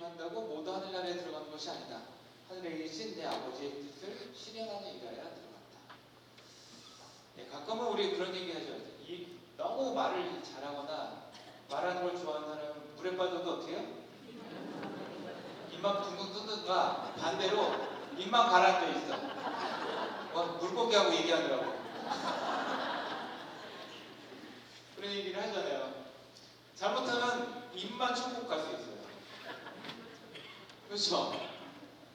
한다고 모두 하늘나라에 들어가는 것이 아니다. 하늘에 계신 내 아버지의 뜻을 실행하는 일하여 들어간다. 네, 가끔은 우리 그런 얘기 하죠. 너무 말을 잘하거나 말하는 걸 좋아하는 사람은 물에 빠져도 어떻게 해요? 입만 둥둥 뜨든가 반대로 입만 가라앉아 있어. 물고기하고 얘기하느라고. 그런 얘기를 하잖아요. 잘못하면 입만 천국 갈 수 있어요. 그렇죠?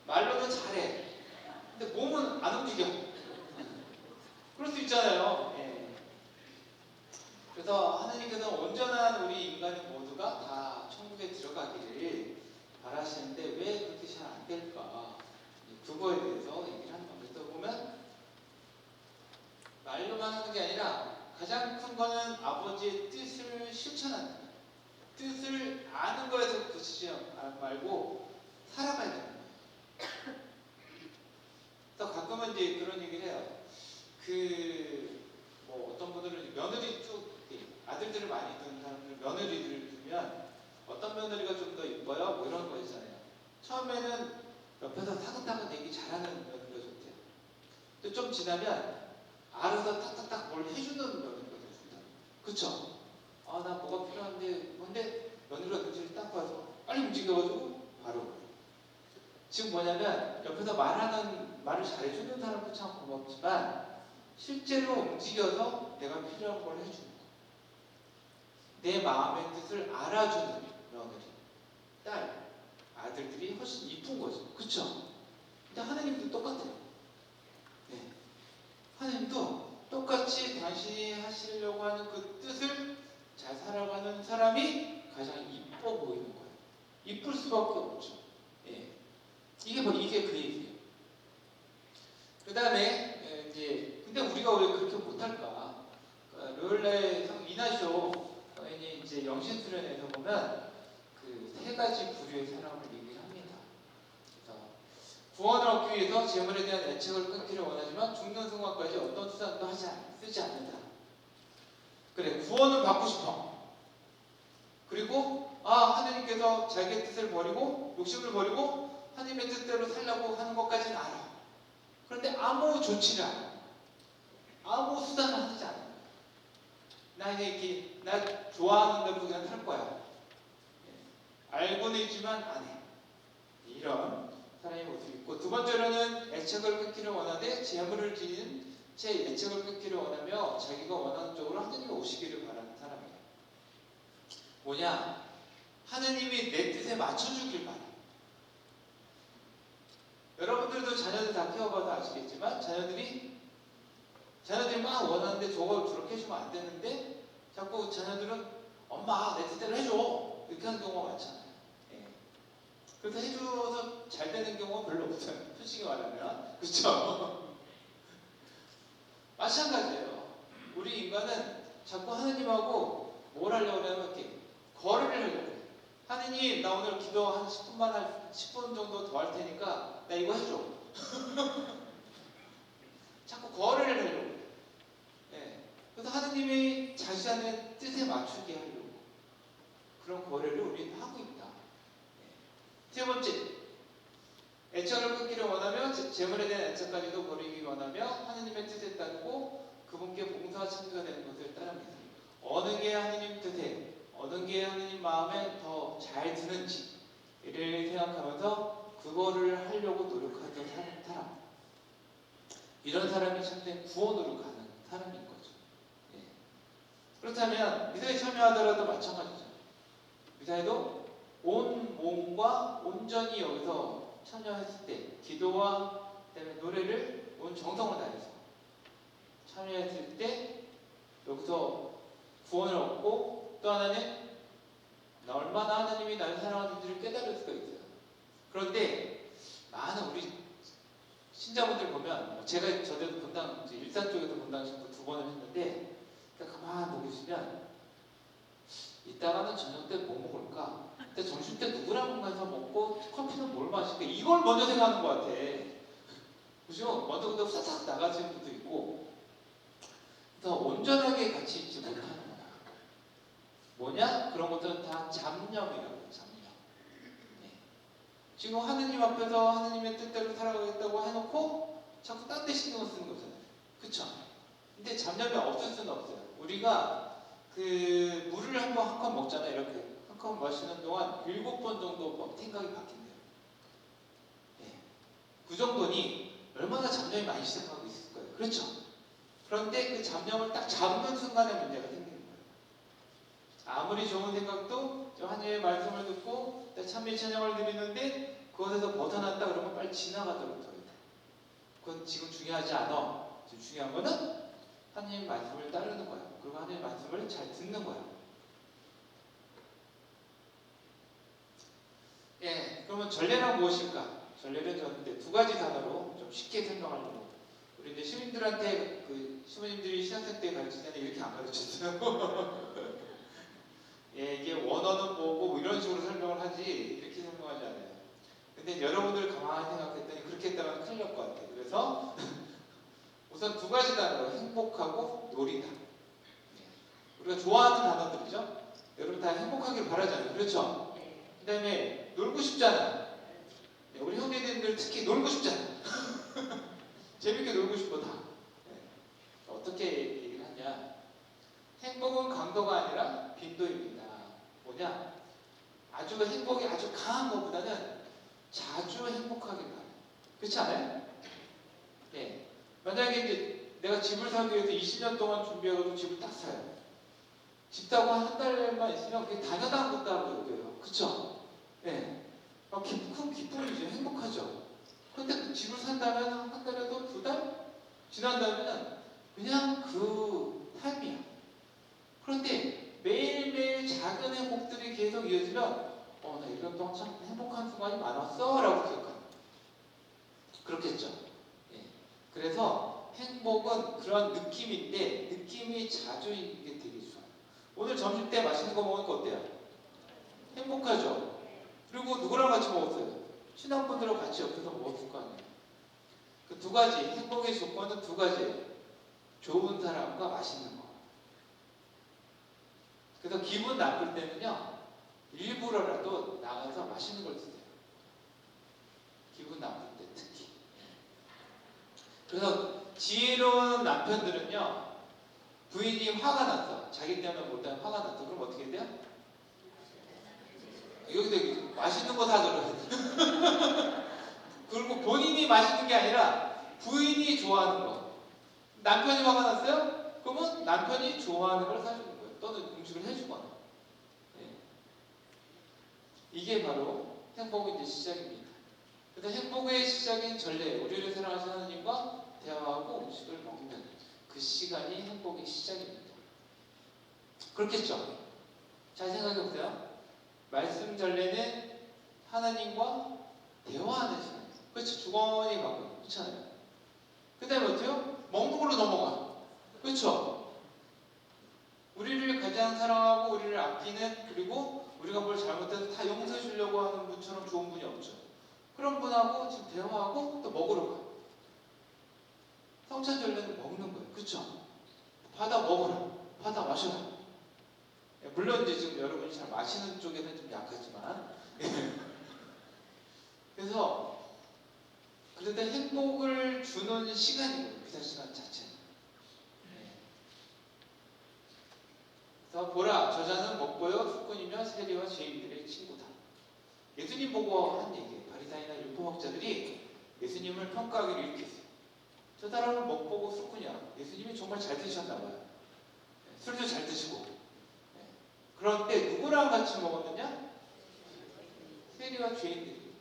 말로는 잘해. 근데 몸은 안 움직여. 그럴 수 있잖아요. 예. 그래서 하나님께서 온전한 우리 인간 모두가 다 천국에 들어가기를 바라시는데 왜 그렇게 잘 안 될까? 그거에 대해서 얘기를 하는 겁니다. 그래서 보면 말로만 하는 게 아니라 가장 큰 거는 아버지의 뜻을 실천하는 거예요. 뜻을 아는 거에서 그치지 말고 살아가야 되는 거예요. 그래서 가끔은 이제 그런 얘기를 해요. 어떤 분들은 며느리 쭉 아들들을 많이 두는 사람들은 며느리들을 두면 어떤 며느리가 좀 더 이뻐요? 뭐 이런 거 있잖아요. 처음에는 옆에서 타긋타긋 얘기 잘하는 며느리가 좋대요. 근데 좀 지나면 알아서 탁탁탁 뭘 해주는 며느리가 돼준다. 그쵸? 나 뭐가 필요한데 뭔데? 며느리가 눈치를 딱 봐서 빨리 움직여가지고 바로. 지금 뭐냐면 옆에서 말을 잘해주는 사람도 참 고맙지만 실제로 움직여서 내가 필요한 걸 해주는 거. 내 마음의 뜻을 알아주는 며느리, 딸, 아들들이 훨씬 이쁜 거죠. 그쵸? 근데 하나님도 똑같아요. 네. 하나님도 똑같이 당신이 하시려고 하는 그 뜻을 잘 살아가는 사람이 가장 이뻐 보이는 거예요. 이쁠 수밖에 없죠. 예. 이게 그 얘기예요. 그 다음에 근데 우리가 왜 그렇게 못할까? 르을레 이나쇼 이제 영신수련에서 보면 그 세 가지 부류의 사람을 얘기를 합니다. 그래서 구원을 얻기 위해서 재물에 대한 애착을 끊기를 원하지만 죽는 순간까지 어떤 수단도 쓰지 않는다. 그래, 구원을 받고 싶어. 그리고 하나님께서 자기의 뜻을 버리고 욕심을 버리고 하나님의 뜻대로 살려고 하는 것까지는 알아. 그런데 아무 조치를 안 해. 아무 수단을 하지 않아. 나 좋아하는 대로 그냥 살 거야. 알고는 있지만 안 해. 이런 사람의 모습이 있고, 두 번째로는 애착을 끊기를 원하되 재물을 지닌 채 애착을 끊기를 원하며 자기가 원하는 쪽으로 하느님이 오시기를 바라는 사람이에요. 뭐냐? 하느님이 내 뜻에 맞춰주길 바래. 여러분들도 자녀들 다 키워봐서 아시겠지만 자녀들이 막 원하는데 저걸 저렇게 해주면 안 되는데 자꾸 자녀들은 엄마 내 뜻대로 해줘 이렇게 하는 경우가 많잖아요. 예. 그래서 해줘서 잘 되는 경우가 별로 없어요. 솔직히 말하면. 그렇죠? 마찬가지예요. 우리 인간은 자꾸 하느님하고 뭘 하려고 하냐면 이렇게 거래를 하려고 해요. 하느님 나 오늘 기도 한 10분 정도 더 할 테니까 나 이거 해줘. 자꾸 거래를 하려고 해요. 예. 그래서 하느님이 자신의 뜻에 맞추게 하려고 그런 거래를 우리는 하고 있다. 예. 세 번째, 애착을 끊기를 원하며 재물에 대한 애착까지도 버리기 원하며 하느님의 뜻에 따르고 그분께 봉사와 참여가 되는 것을 따릅니다. 어느 게 하느님 뜻에 어느 게 하느님 마음에 더 잘 드는지를 생각하면서 그거를 하려고 노력하던 사람, 이런 사람이 참된 구원으로 가는 사람인 거죠. 예. 그렇다면 미사에 참여하더라도 마찬가지죠. 미사에도 온 몸과 온전히 여기서 참여했을 때 기도와 그다음에 노래를 온 정성을 다해서 참여했을 때 여기서 구원을 얻고 또 하나는 얼마나 하나님이 나를 사랑하는지를 깨달을 수가 있어요. 그런데 많은 우리 신자분들 보면 제가 저도 본당 일산 쪽에서 본당 신고 2번을 했는데 가만 보고 있으면 이따가는 저녁 때 뭐 먹을까? 근데 점심 때 누구랑 가서 먹고 커피는 뭘 마실까? 이걸 먼저 생각하는 것 같아. 그죠? 먼저 근데 후다닥 나가시는 분도 있고 그래서 온전하게 같이 있지 못하는 거야. 뭐냐? 그런 것들은 다 잡념이라고 해요. 잡념. 네. 지금 하느님 앞에서 하느님의 뜻대로 살아가겠다고 해놓고 자꾸 딴 데 신경을 쓰는 거잖아요. 그쵸? 근데 잡념이 없을 수는 없어요. 우리가 그 물을 한 컵 먹잖아요. 이렇게 한 컵 마시는 동안 7번 정도 생각이 바뀐대요. 네. 그 정도니 얼마나 잡념이 많이 시작하고 있을 거예요. 그렇죠? 그런데 그 잡념을 딱 잡는 순간에 문제가 생기는 거예요. 아무리 좋은 생각도 하나님의 말씀을 듣고 찬미 찬양을 드리는데 그것에서 벗어난다 그러면 빨리 지나가도록 해야 돼. 그건 지금 중요하지 않아. 지금 중요한 거는 하나님의 말씀을 따르는 거야. 그리고 하나님의 말씀을 잘 듣는 거야. 예, 그러면 전례란 무엇일까? 전례는 저는 두 가지 단어로 좀 쉽게 설명하려고. 우리 이제 시민들한테 그 시민들이 신학생 때 가르칠 때는 이렇게 안 가르쳤어요. 예, 이게 원어는 뭐고 뭐 이런 식으로 설명을 하지 이렇게 설명하지 않아요. 근데 여러분들 가만히 생각했더니 그렇게 했다면 큰일 날 것 같아요. 그래서 우선 두 가지 단어로 행복하고 놀이다. 우리가 좋아하는 단어들이죠. 여러분 다 행복하길 바라잖아요. 그렇죠? 그 다음에 놀고 싶잖아. 네, 우리 형제들 특히 놀고 싶잖아. 재밌게 놀고 싶어 다. 네. 어떻게 얘기를 하냐. 행복은 강도가 아니라 빈도입니다. 뭐냐? 아주 행복이 아주 강한 것보다는 자주 행복하길 바라요. 그렇지 않아요? 네. 만약에 이제 내가 집을 사기 위해서 20년 동안 준비해가지고 집을 딱 사요. 집 사고 한 달만 있으면 그게 당연한 것다고 여겨요. 그쵸? 네. 큰 기쁨이죠. 행복하죠. 그런데 그 집을 산다면 한 달에도 2달? 지난다면 그냥 그 삶이야. 그런데 매일매일 작은 행복들이 계속 이어지면 나 1년 동안 참 행복한 순간이 많았어 라고 기억합니다. 그렇겠죠? 예. 그래서 행복은 그런 느낌인데 느낌이 자주 있는 게 되게 좋아요. 오늘 점심 때 맛있는 거 먹으니까 어때요? 행복하죠? 그리고 누구랑 같이 먹었어요? 친한 분들하고 같이 옆에서 먹었을 거 아니에요. 그 두 가지, 행복의 조건은 두 가지예요. 좋은 사람과 맛있는 거. 그래서 기분 나쁠 때는요, 일부러라도 나가서 맛있는 걸 드세요. 기분 나쁠 때 특히. 그래서 지혜로운 남편들은요, 부인이 화가 났어. 자기 때문에 못하면 화가 났어. 그럼 어떻게 해야 돼요? 여기서 맛있는 거 사줘요. 그리고 본인이 맛있는 게 아니라 부인이 좋아하는 거. 남편이 화가 났어요? 그러면 남편이 좋아하는 걸 사주는 거예요. 또는 음식을 해주거나. 네. 이게 바로 행복의 이제 시작입니다. 그래서 행복의 시작인 전례, 우리를 사랑하시는 하나님과 대화하고 음식을 먹는 그 시간이 행복의 시작입니다. 그렇겠죠? 잘 생각해 보세요. 말씀 전례는 하나님과 대화하는 시간이에요. 그렇죠? 주거니 가고 그렇잖아요. 그 다음에 어때요? 먹는 걸로 넘어가. 그렇죠? 우리를 가장 사랑하고 우리를 아끼는, 그리고 우리가 뭘 잘못해도 다 용서해 주려고 하는 분처럼 좋은 분이 없죠. 그런 분하고 지금 대화하고 또 먹으러 가. 성찬절례는 먹는 거예요. 그렇죠? 받아 먹으라. 받아 마셔라. 물론 이제 지금 여러분이 잘 마시는 쪽에는 좀 약하지만 그래서 그런데 행복을 주는 시간이거든요. 기사 시간 자체는. 그래서 보라, 저자는 먹보여 수꾼이며 세리와 죄인들의 친구다. 예수님 보고 한 얘기예요. 바리사이나 율법학자들이 예수님을 평가하기를 이렇게 했어요. 저 사람은 먹보고 수꾼이야. 예수님이 정말 잘 드셨나 봐요. 술도 잘 드시고. 그런데 누구랑 같이 먹었느냐? 세리와 죄인들이.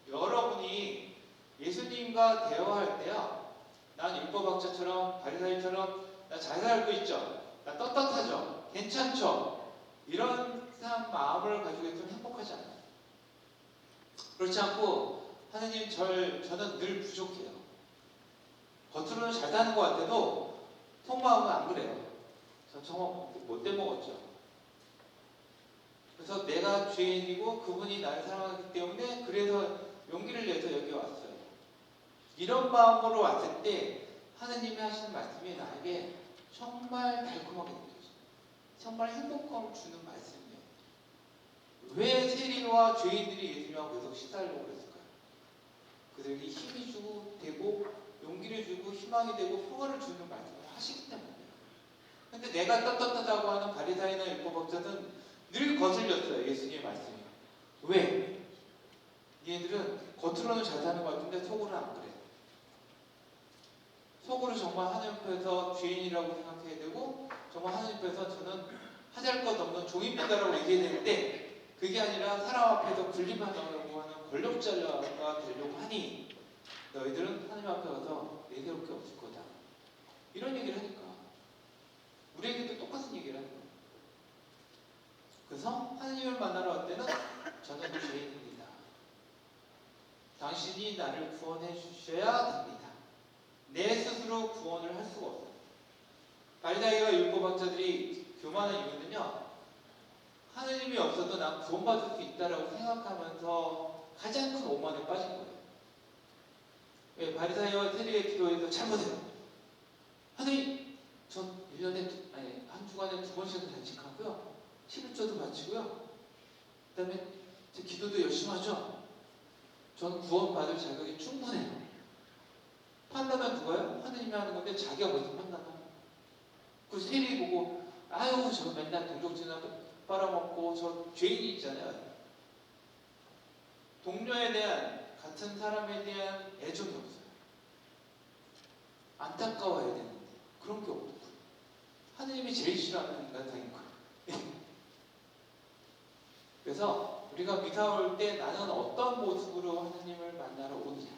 여러분이 예수님과 대화할 때요, 난 율법학자처럼 바리사이처럼 나 잘 살고 있죠? 나 떳떳하죠? 괜찮죠? 이런 마음을 가지고 있으면 행복하지 않아요. 그렇지 않고 하느님 저는 늘 부족해요. 겉으로는 잘 사는 것 같아도 속마음은 안 그래요. 저 정말 못돼 먹었죠. 그래서 내가 죄인이고 그분이 나를 사랑하기 때문에 그래서 용기를 내서 여기 왔어요. 이런 마음으로 왔을 때 하느님이 하시는 말씀이 나에게 정말 달콤하게 느껴져요. 정말 행복감을 주는 말씀이에요. 왜 세리와 죄인들이 예수님하고 계속 식사하려고 그랬을까요? 그들에게 힘이 주고 되고 용기를 주고 희망이 되고 평화를 주는 말씀을 하시기 때문이에요. 근데 내가 떳떳하다고 하는 바리사이나 율법학자는 늘 거슬렸어요. 예수님의 말씀이. 왜? 얘들은 겉으로는 잘 사는 것 같은데 속으로는 안 그래요. 속으로 정말 하나님 앞에서 죄인이라고 생각해야 되고 정말 하나님 앞에서 저는 하잘 것 없는 종입니다라고 얘기해야 되는데 그게 아니라 사람 앞에서 군림하려고 하는 권력자가 되려고 하니 너희들은 하나님 앞에 가서 내세울 게 없을 거다. 이런 얘기를 하니까 우리에게도 똑같은 얘기를 하는 거예요. 그래서 하나님을 만나러 올 때는 저는 죄인입니다. 당신이 나를 구원해 주셔야 됩니다. 내 스스로 구원을 할 수가 없어요. 바리새인과 율법학자들이 교만한 이유는요. 하느님이 없어도 난 구원받을 수 있다라고 생각하면서 가장 큰 오만에 빠진 거예요. 왜? 바리새인과 세리의 기도에도 잘못해요. 하느님, 전 1년에 한 주간에 2번씩은 단식하고요. 11조도 바치고요. 그 다음에 제 기도도 열심히 하죠. 저는 구원받을 자격이 충분해요. 판단은 누가요? 하느님이 하는 건데 자기가 무슨 판단하는 그 세리 보고 아유 저 맨날 동족지나 빨아먹고 저 죄인이 있잖아요. 동료에 대한 같은 사람에 대한 애정이 없어요. 안타까워야 되는데 그런 게 없고 하느님이 제일 싫어하는 인간상인 거예요. 그래서 우리가 미사 올 때 나는 어떤 모습으로 하느님을 만나러 오느냐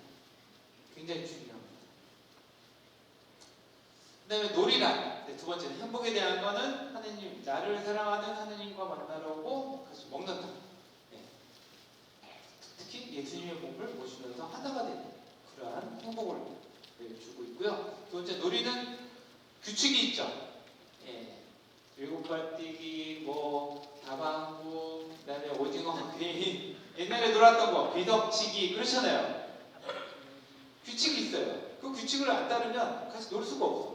굉장히 중요합니다. 그 다음에 놀이란 두 번째는 행복에 대한 거는 하느님 나를 사랑하는 하느님과 만나러 오고 같이 먹는다. 네. 특히 예수님의 몸을 모시면서 하나가 되는 그러한 행복을 주고 있고요. 두 번째 놀이는 규칙이 있죠. 예. 7발 뛰기, 뭐 다방구, 그다음에 오징어 게임, 옛날에 놀았던 거 비석치기 그렇잖아요. 규칙이 있어요. 그 규칙을 안 따르면 같이 놀 수가 없어.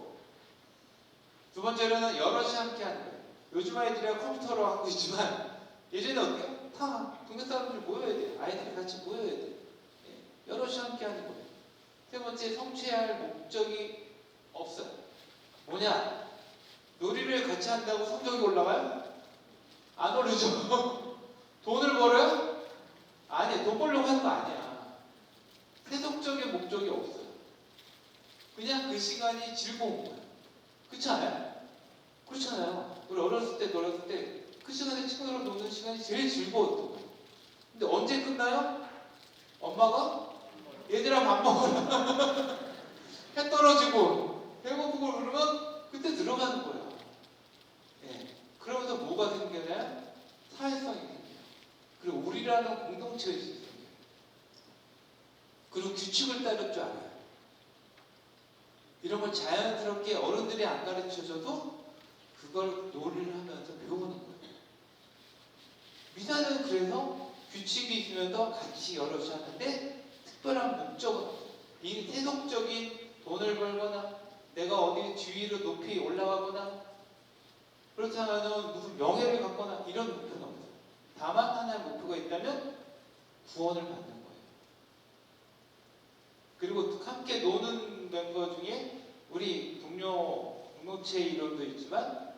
두 번째로는 여럿이 함께 하는 거예요. 요즘 아이들이야 컴퓨터로 하고 있지만 예전에 어때요? 다 동네 사람들이 모여야 돼요. 아이들이 같이 모여야 돼요. 예. 여럿이 함께 하는 거예요. 세 번째 성취해야 할 목적이 없어요. 뭐냐? 놀이를 같이 한다고 성적이 올라가요? 안 오르죠. 돈을 벌어요? 아니, 돈 벌려고 하는 거 아니야. 세속적인 목적이 없어요. 그냥 그 시간이 즐거운 거예요. 그렇지 않아요? 그렇잖아요. 우리 어렸을 때 놀았을 때 그 시간에 친구들랑 노는 시간이 제일 즐거웠던 거예요. 근데 언제 끝나요? 엄마가 얘들아 밥 먹어라. 해 떨어지고 배고프고 그러면 그때 들어가는 거예요. 예. 그러면서 뭐가 생겨나요? 사회성이 생겨요. 그리고 우리라는 공동체가 생겨요. 그리고 규칙을 따를 줄 알아요. 이런 걸 자연스럽게 어른들이 안 가르쳐줘도 그걸 놀이를 하면서 배우는 거예요. 미사는 그래서 규칙이 있으면서 같이 여럿이 하는데 특별한 목적은 없어요. 이 세속적인 돈을 벌거나 내가 어디 지위로 높이 올라가거나 그렇다면 무슨 명예를 갖거나 이런 목표는 없어요. 다만 하나의 목표가 있다면 구원을 받는 거예요. 그리고 함께 노는 멤버 중에 우리 공동체 이론도 있지만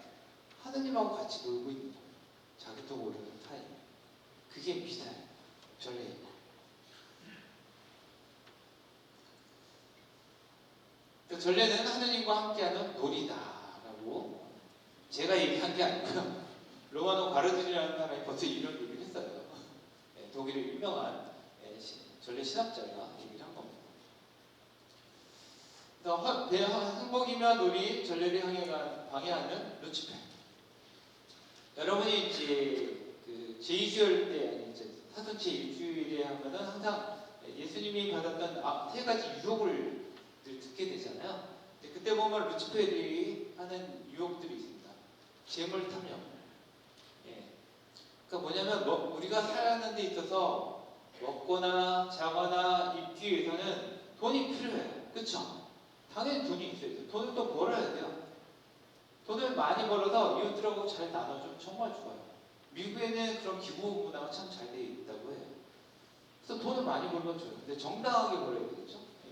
하느님하고 같이 놀고 있는 거예요. 자기도 모르는 사이. 그게 미사예요. 전례예요. 전례는 하느님과 함께하는 놀이다라고 제가 얘기한 게 아니고요. 로마노 가르딘이라는 사람이 벌써 이런 얘기를 했어요. 독일의 유명한 전례 신학자가 얘기를 한 겁니다. 행복이며 놀이 전례를 방해하는 루치페. 여러분이 이제 그 제2주일 때 이제 사순체 일주일에 하면은 항상 예수님이 받았던 세 가지 유혹을 듣게 되잖아요. 그때 보면 루치페들이 하는 유혹들이 있습니다. 재물 탐욕. 예. 그러니까 뭐냐면 우리가 사는 데 있어서 먹거나 자거나 입기 위해서는 돈이 필요해요. 그렇죠? 당연히 돈이 있어야 돼요. 돈을 또 벌어야 돼요. 돈을 많이 벌어서 이웃들하고 잘 나눠주면 정말 좋아요. 미국에는 그런 기부 문화가 참 잘 되어 있다고 해요. 그래서 돈을 많이 많이 벌면 줘요. 근데 정당하게 벌어야 되겠죠. 예.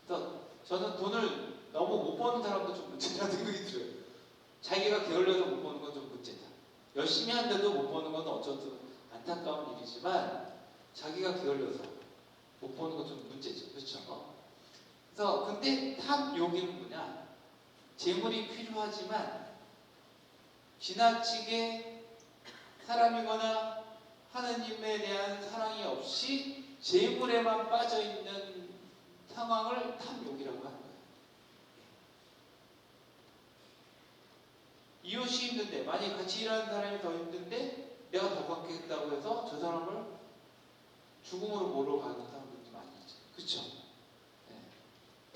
그래서 저는 돈을 너무 못 버는 사람도 좀 문제라는 생각이 들어요. 자기가 게을러서 못 버는 건 좀 문제다. 열심히 한데도 못 버는 건 어쩌든 안타까운 일이지만 자기가 게을러서 못 버는 건 좀 문제죠. 그렇죠? 그래서 근데 탑 요기는 뭐냐? 재물이 필요하지만 지나치게 사람이거나 하느님에 대한 사랑이 없이 재물에만 빠져 있는 상황을 탐욕이라고 하는 거예요. 이웃이 힘든데, 만약 같이 일하는 사람이 더 힘든데 내가 더 받겠다고 해서 저 사람을 죽음으로 몰아가는 사람들도 많이 있죠. 그렇죠? 네.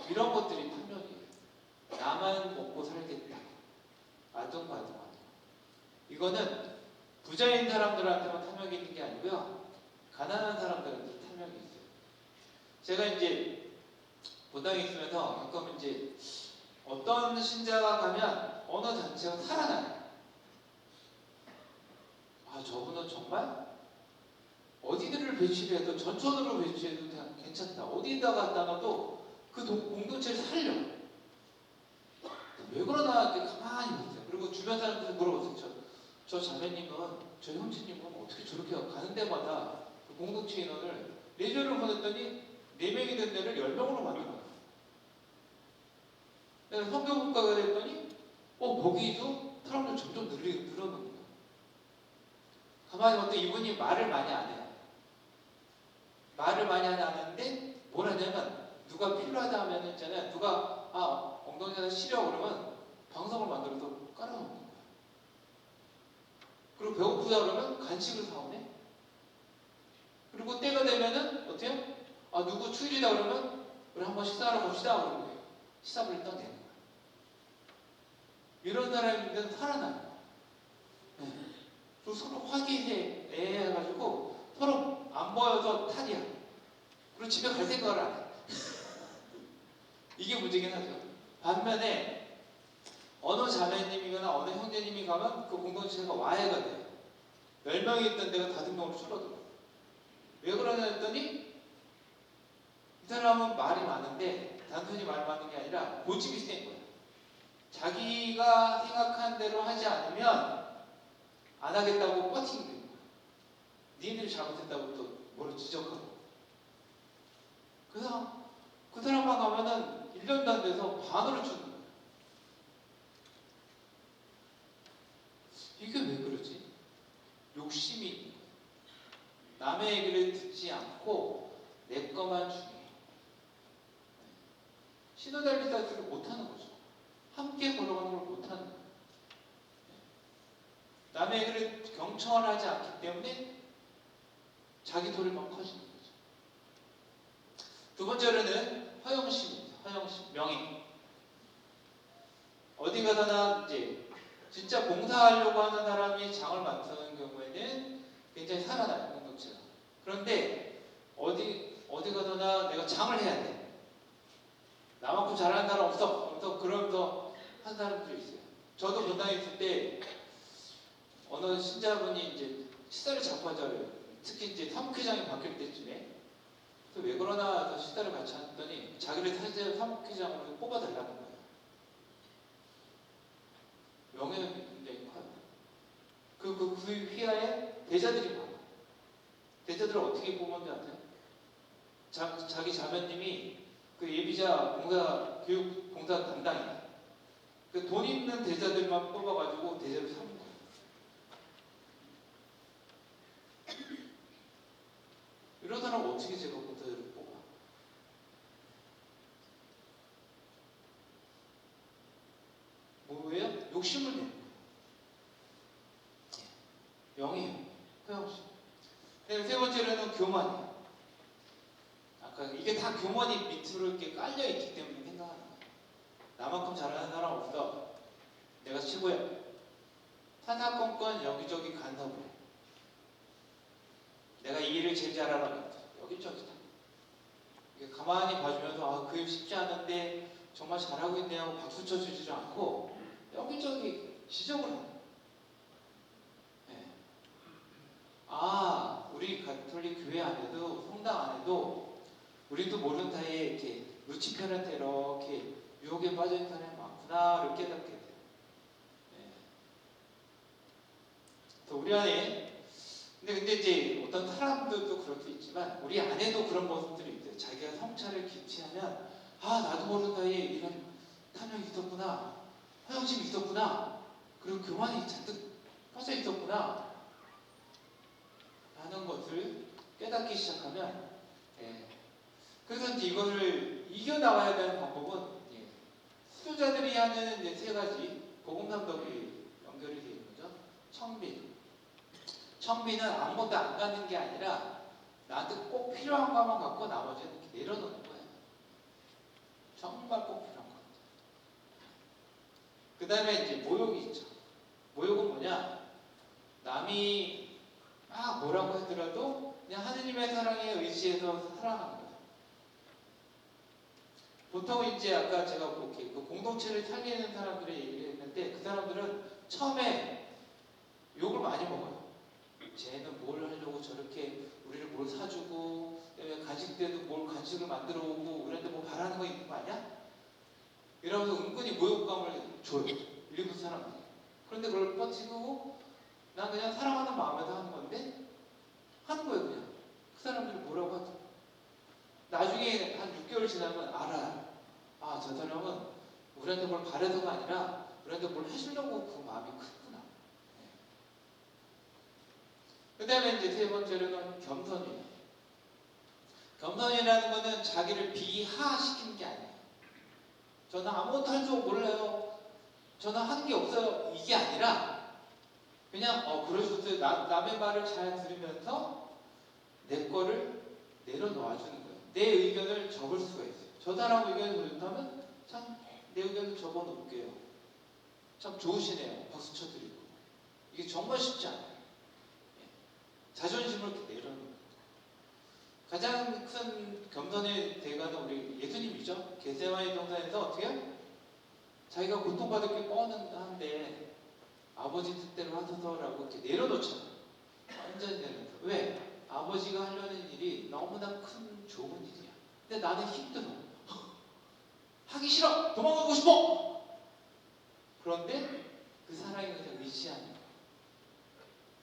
이런 것들이 탐욕이에요. 나만 먹고 살겠다. 아둥바둥하는 거. 이거는 부자인 사람들한테만 탐욕이 있는 게 아니고요. 가난한 사람들한테 탐욕이 있어요. 제가 이제 본당에 있으면서 가끔 이제 어떤 신자가 가면 어느 단체가 살아나요. 아, 저분은 정말 어디들을 배치해도 전천으로 배치해도 괜찮다. 어디에다 갖다 놔도 그 공동체를 살려. 왜 그러나 이렇게 가만히 보세요. 그리고 주변 사람들 물어보세요. 저 자매님은, 저 형제님은 어떻게 저렇게 가는 데마다 그 공동체 인원을 4절을 보냈더니 4명이 된 데를 10명으로 만들어요. 내가 성교국가가 됐더니 거기도 사람들 점점 늘어나는 거예요. 가만히 봤더니 이분이 말을 많이 안 해요. 말을 많이 안 하는데 뭘 하냐면 누가 필요하다 하면 있잖아요. 누가 엉덩이가 시려 그러면 방송을 만들어서 깔아놓는 거예요. 그리고 배고프다 그러면 간식을 사오네. 그리고 때가 되면은 어때요? 누구 추일이다 그러면 우리 한번 식사하러 갑시다 그러는 거예요. 식사를 딱 내는 거예요. 이런 사람인데 살아나요. 네. 그리고 서로 화기애애해가지고 서로 안 보여서 탈이야. 그리고 집에 갈 생각을 안 해. 이게 문제긴 하죠. 반면에 어느 자매님이거나 어느 형제님이 가면 그 공동체가 와해가 돼요. 10명이 있던 데가 5명으로 줄어들어요. 왜 그러냐 했더니 이 사람은 말이 많은데 단순히 말 많은 게 아니라 고집이 센 거예요. 자기가 생각한 대로 하지 않으면 안 하겠다고 버티는 거예요. 니들이 잘못했다고 또 뭐를 지적하고. 그래서 그 사람만 가면은 1년도 안 돼서 반으로 주는 거예요. 이게 왜 그러지? 욕심이 있는 거예요. 남의 얘기를 듣지 않고 내 것만 중요해요. 시너달리다를 못하는 거죠. 함께 걸어가는 걸 못하는 거예요. 남의 얘기를 경청을 하지 않기 때문에 자기 도리만 커지는 거죠. 두 번째로는 허영심입니다. 허영심, 명예. 어디 가서나 이제 진짜 봉사하려고 하는 사람이 장을 맡는 경우에는 굉장히 살아나요, 공동체가. 그런데 어디 가서나 내가 장을 해야 돼. 나만큼 잘하는 사람 없어. 그러면서 한 사람들이 있어요. 저도 본당에 있을 때 어느 신자분이 이제 식사를 자꾸 하자래요. 특히 이제 사목회장이 바뀔 때쯤에. 왜 그러나 해서 식사를 같이 했더니 자기를 사목회장으로 뽑아달라는 거예요. 명예는 굉장히 커요. 그 휘하에 대자들이 많아요. 대자들을 어떻게 뽑는 줄 아세요? 자기 자매님이 그 예비자 교육 봉사 담당이에요. 그 돈 있는 대자들만 뽑아가지고 대자를 삼는 거예요. 이런 사람 어떻게 제가 봉사자를 뽑아? 뭐예요? 욕심을 내는 거예요. 명예요. 허영심. 세 번째로는 교만이에요. 아까 이게 다 교만이 밑으로 이렇게 깔려 있기 때문에 생각하는 거예요. 나만큼 잘하는 사람 없어. 내가 최고야. 사사건건 여기저기 간섭을 해. 내가 이 일을 제일 잘하라고 여기저기다. 가만히 봐주면서 그 일 쉽지 않은데 정말 잘하고 있네요. 박수 쳐주지 않고 여기저기 지적을 해요. 네. 우리 가톨릭 교회 안에도 성당 안에도 우리도 모르는 사이에 이렇게 루치페한테 이렇게 유혹에 빠져 있는 사람이 많구나를 깨닫게 돼요. 네. 또 우리 안에 근데 이제 어떤 사람들도 그럴 수 있지만 우리 안에도 그런 모습들이 있어요. 자기가 성찰을 깊이하면 나도 모르는 사이에 이런 탐욕이 있었구나, 허영심이 있었구나, 그리고 교만이 잔뜩 빠져 있었구나 하는 것을 깨닫기 시작하면 그래서 이제 이거를 이겨나가야 되는 방법은 수도자들이 하는 이제 세 가지 복음삼덕이 연결이 되어 있는 거죠. 청비는 아무것도 안 갖는 게 아니라 나한테 꼭 필요한 것만 갖고 나머지는 이렇게 내려놓는 거예요. 정말 꼭 필요한 거. 그 다음에 이제 모욕이 있죠. 모욕은 뭐냐? 남이 막 뭐라고 하더라도 그냥 하느님의 사랑에 의지해서 살아가는 거예요. 보통 이제 아까 제가 이렇게 그 공동체를 살리는 사람들의 얘기를 했는데 그 사람들은 처음에 욕을 많이 먹어요. 쟤는 뭘 하려고 저렇게 우리를 뭘 사주고 가질 때도 뭘 간식을 만들어 오고 우리한테 뭐 바라는 거 있는 거 아니야? 이러면서 은근히 모욕감을 줘요. 일부 사람들이. 그런데 그걸 뻗치고 난 그냥 사랑하는 마음에서 하는 건데 하는 거예요 그냥. 그 사람들이 뭐라고 하죠? 나중에 한 6개월 지나면 알아요. 저 사람은 우리한테 뭘 바래서가 아니라 우리한테 뭘 해주려고 그 마음이 크구나. 그 다음에 이제 세 번째로는 겸손이에요. 겸손이라는 거는 자기를 비하시키는 게 아니에요. 저는 아무것도 할 줄 몰라요. 저는 하는 게 없어요. 이게 아니라 그냥 그러셨어요. 남의 말을 잘 들으면서 내 거를 내려놓아 주는 거예요. 내 의견을 적을 수가 있어요. 저 사람 의견이 그렇다면 참 내 의견을 적어놓을게요. 참 좋으시네요. 박수 쳐드리고. 이게 정말 쉽지 않아요. 자존심을 이렇게 내려놓는 거예요. 가장 큰 겸손의 대가는 우리 예수님이죠. 겟세마네 동산에서 어떻게 해요? 자기가 고통받을 게 뻔한데 아버지 뜻대로 하소서라고 이렇게 내려놓잖아요. 완전히 내려놓죠. 왜? 아버지가 하려는 일이 너무나 큰 좋은 일이야. 근데 나는 힘들어. 하기 싫어! 도망가고 싶어! 그런데 그 사랑이 그냥 의지하는 거야.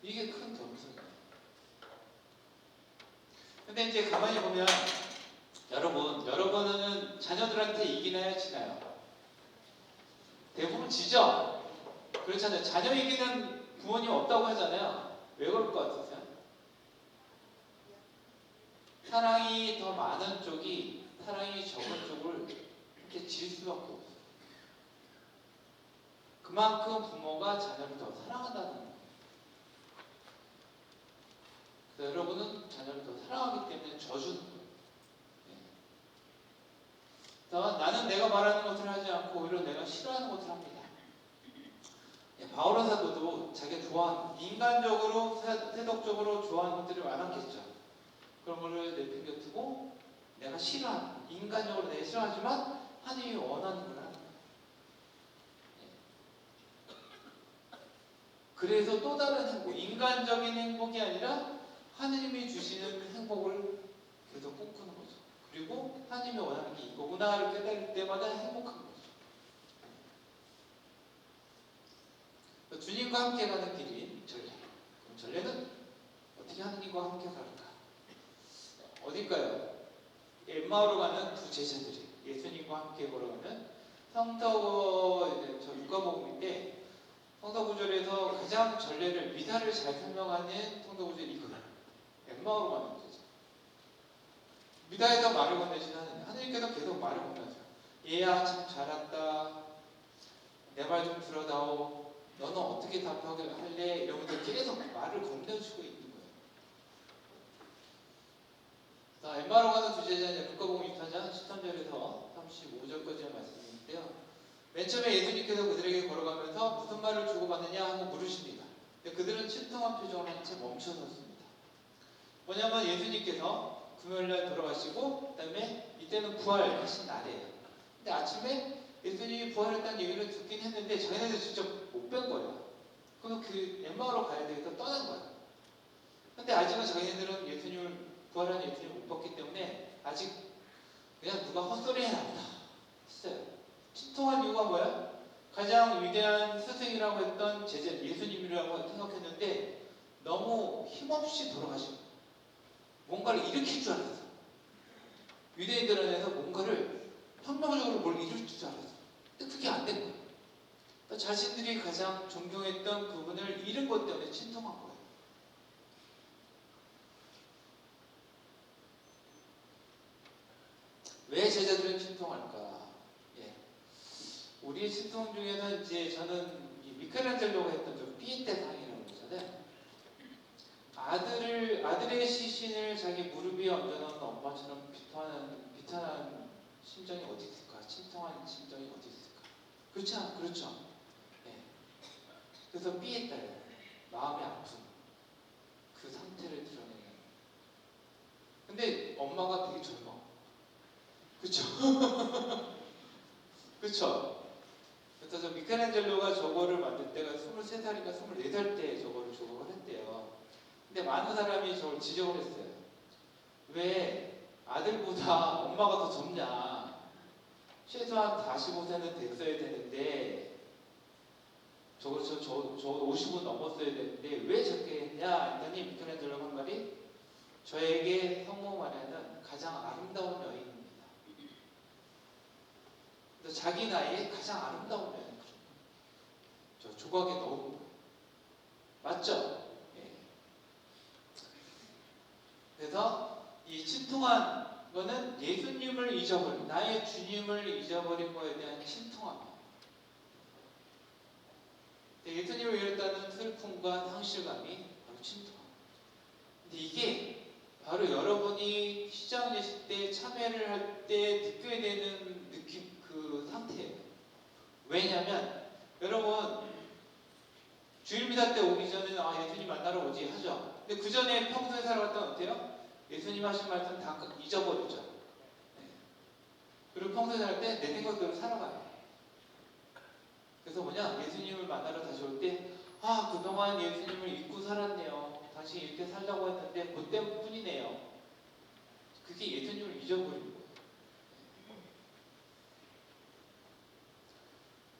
이게 큰 겸손이에요. 근데 이제 가만히 보면 여러분은 자녀들한테 이기나요? 지나요? 대부분 지죠? 그렇잖아요. 자녀 이기는 부모님 없다고 하잖아요. 왜 그럴 것 같으세요? 사랑이 더 많은 쪽이 사랑이 적은 쪽을 이렇게 질 수밖에 없어요. 그만큼 부모가 자녀를 더 사랑한다는 거예요. 그래서 여러분은 자녀를 더 사랑하기 때문에 져주는 거예요. 그래서 나는 내가 말하는 것을 하지 않고 오히려 내가 싫어하는 것을 합니다. 바오로 사도도 자기가 좋아하는, 인간적으로, 세속적으로 좋아하는 것들이 많았겠죠. 그런 거를 내팽겨두고 내가 싫어하는, 인간적으로 내가 싫어하지만 하나님이 원하는 걸 하는 거예요. 그래서 또 다른 행복, 인간적인 행복이 아니라 하나님이 주시는 행복을 계속 꿈꾸는 거죠. 그리고 하나님이 원하는 게 이거구나를 깨달을 때마다 행복한 거죠. 주님과 함께 가는 길이 전례. 그럼 전례는 어떻게 하나님과 함께 갈까? 어딜까요? 엠마오로 가는 두 제자들이 예수님과 함께 걸어가는 저 누가복음인데 성서 구절에서 가장 전례를 미사를 잘 설명하는 성서 구절이 이거예요. 엠마오로 가는 제자. 미사에서 말을 건네시는 하나님께서 계속 말을 건네세요. 얘야 참 잘 왔다. 내 말 좀 들어다오. 너는 어떻게 답하게 할래? 이러면서 계속 말을 건네주고 있는 거예요. 엠마오로 가는 두 제자는 누가복음 24장 13절에서 35절까지의 말씀인데요. 맨 처음에 예수님께서 그들에게 걸어가면서 무슨 말을 주고받느냐 하고 물으십니다. 그들은 침통한 표정을 한 채 멈춰섰습니다. 뭐냐면 예수님께서 금요일날 돌아가시고 그 다음에 이때는 부활하신 날이에요. 근데 아침에 예수님이 부활했다는 얘기를 듣긴 했는데 자기네들 직접 못 뵌 거예요. 그래서 그 엠마오로 가야 되니까 떠난 거예요. 근데 아직은 자기네들은 예수님을 부활한 예수님을 못 봤기 때문에 아직 그냥 누가 헛소리 해놨다 했어요. 신통한 이유가 뭐야? 가장 위대한 스승이라고 했던 제자 예수님이라고 생각했는데 너무 힘없이 돌아가신 거예요. 뭔가를 일으킬 줄 알았어. 유대인들 안에서 뭔가를 혁명적으로 뭘 이룰 줄 알았어. 근데 그게 안 된 거예요. 그러니까 자신들이 가장 존경했던 그분을 잃은 것 때문에 침통한 거예요. 왜 제자들은 침통할까? 예. 우리의 침통 중에는 이제 저는 미켈란젤로가 했던 저 피에테 상이라고 그러잖아요. 아들의 시신을 자기 무릎 위에 얹어놓은 엄마처럼 비탄한 심정이 어디 있을까? 침통한 심정이 어디 있을까? 그렇죠? 그렇죠. 네. 그래서 삐했다요. 마음의 아픔, 그 상태를 드러내는. 근데 엄마가 되게 젊어. 그렇죠? 그렇죠? 그래서 저 미켈란젤로가 저거를 만들 때가 23살인가 24살 때 저거를 조각을 했대요. 근데 많은 사람이 저를 지적을 했어요. 왜 아들보다 엄마가 더 젊냐? 최소한 45세는 됐어야 되는데 저 50은 넘었어야 되는데 왜 적게 했냐? 했더니 미켈란젤로가 한 말이 저에게 성모 마리아는 가장 아름다운 여인입니다. 그래서 자기 나이에 가장 아름다운 여인. 저 조각에 넣은 거예요. 맞죠? 예. 그래서 이 침통한 거는 예수님을 잊어버린, 나의 주님을 잊어버린 거에 대한 침통함이에요. 예수님을 잃었다는 슬픔과 상실감이 바로 침통함. 근데 이게 바로 여러분이 시장 예식 때 참여를 할 때 느껴야 되는 느낌, 그 상태예요. 왜냐하면 여러분 주일미사 때 오기 전에는 예수님 만나러 오지 하죠. 근데 그 전에 평소에 살아왔던 어때요? 예수님 하신 말씀 다 잊어버리죠. 네. 그리고 평소에 살 때 내 생각대로 살아가요. 그래서 뭐냐? 예수님을 만나러 다시 올 때 그동안 예수님을 잊고 살았네요. 다시 이렇게 살려고 했는데 그 때문뿐이네요. 그게 예수님을 잊어버리는 거예요.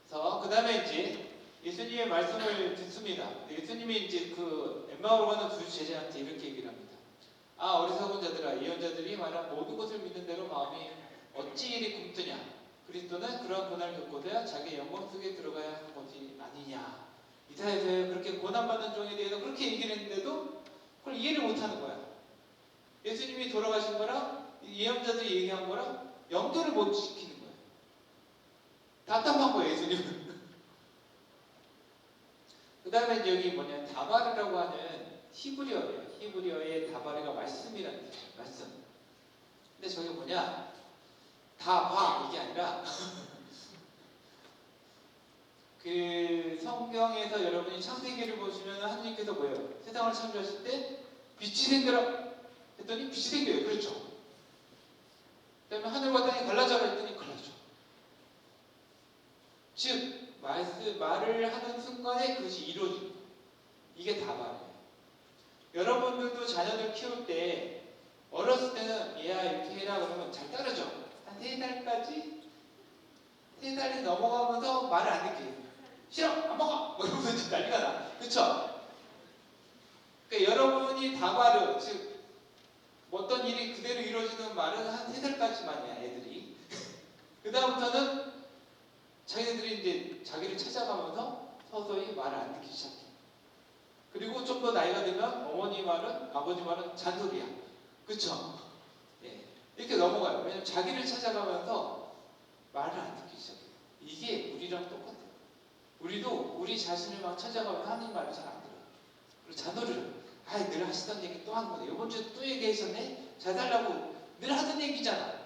그래서 그 다음에 이제 예수님의 말씀을 듣습니다. 예수님이 이제 그 엠마오로 가는 두 제자한테 이렇게 얘기를 합니다. 어리석은 자들아, 예언자들이 말한 모든 것을 믿는 대로 마음이 어찌 이리 굼뜨냐? 그리스도는 그러한 고난을 겪고서야 자기 영광 속에 들어가야 하는 것이 아니냐? 이사야서 그렇게 고난받는 종에 대해서 그렇게 얘기를 했는데도 그걸 이해를 못하는 거야. 예수님이 돌아가신 거랑 예언자들이 얘기한 거랑 연결을 못 시키는 거예요. 답답한 거예요, 예수님은. 그 다음에 여기 뭐냐, 다바르라고 하는 히브리어예요. 히브리어의 다바르가 말씀이라는 뜻이에요. 말씀. 근데 저게 뭐냐, 다바 이게 아니라 그 성경에서 여러분이 창세기를 보시면 하나님께서 뭐예요? 세상을 창조하실 때 빛이 생겨라 했더니 빛이 생겨요. 그렇죠? 그 다음에 하늘과 땅이 갈라져라 했더니 갈라져. 즉 말을 하는 순간에 그것이 이루어집니다. 이게 다바르예요. 여러분들도 자녀들 키울 때 어렸을 때는 얘야 이렇게 해라 그러면 잘 따르죠. 한 3달까지 3달이 넘어가면서 말을 안 듣게 해요. 싫어! 안 먹어! 뭐 이러면서 이제 난리가 나. 그쵸? 그러니까 여러분이 다바르, 즉 어떤 일이 그대로 이루어지는 말은 한 3살까지만이야, 애들이. 그 다음부터는 자기들이 이제 자기를 찾아가면서 서서히 말을 안 듣기 시작해. 그리고 좀 더 나이가 되면 어머니 말은, 아버지 말은 잔소리야. 그쵸? 예. 이렇게 넘어가요. 왜냐면 자기를 찾아가면서 말을 안 듣기 시작해요. 이게 우리랑 똑같아요. 우리도 우리 자신을 막 찾아가면 하는 말을 잘 안 들어요. 그리고 잔소리를. 늘 하시던 얘기 또 하는 거네. 이번 주에 또 얘기하셨네? 잘 살라고 늘 하던 얘기잖아.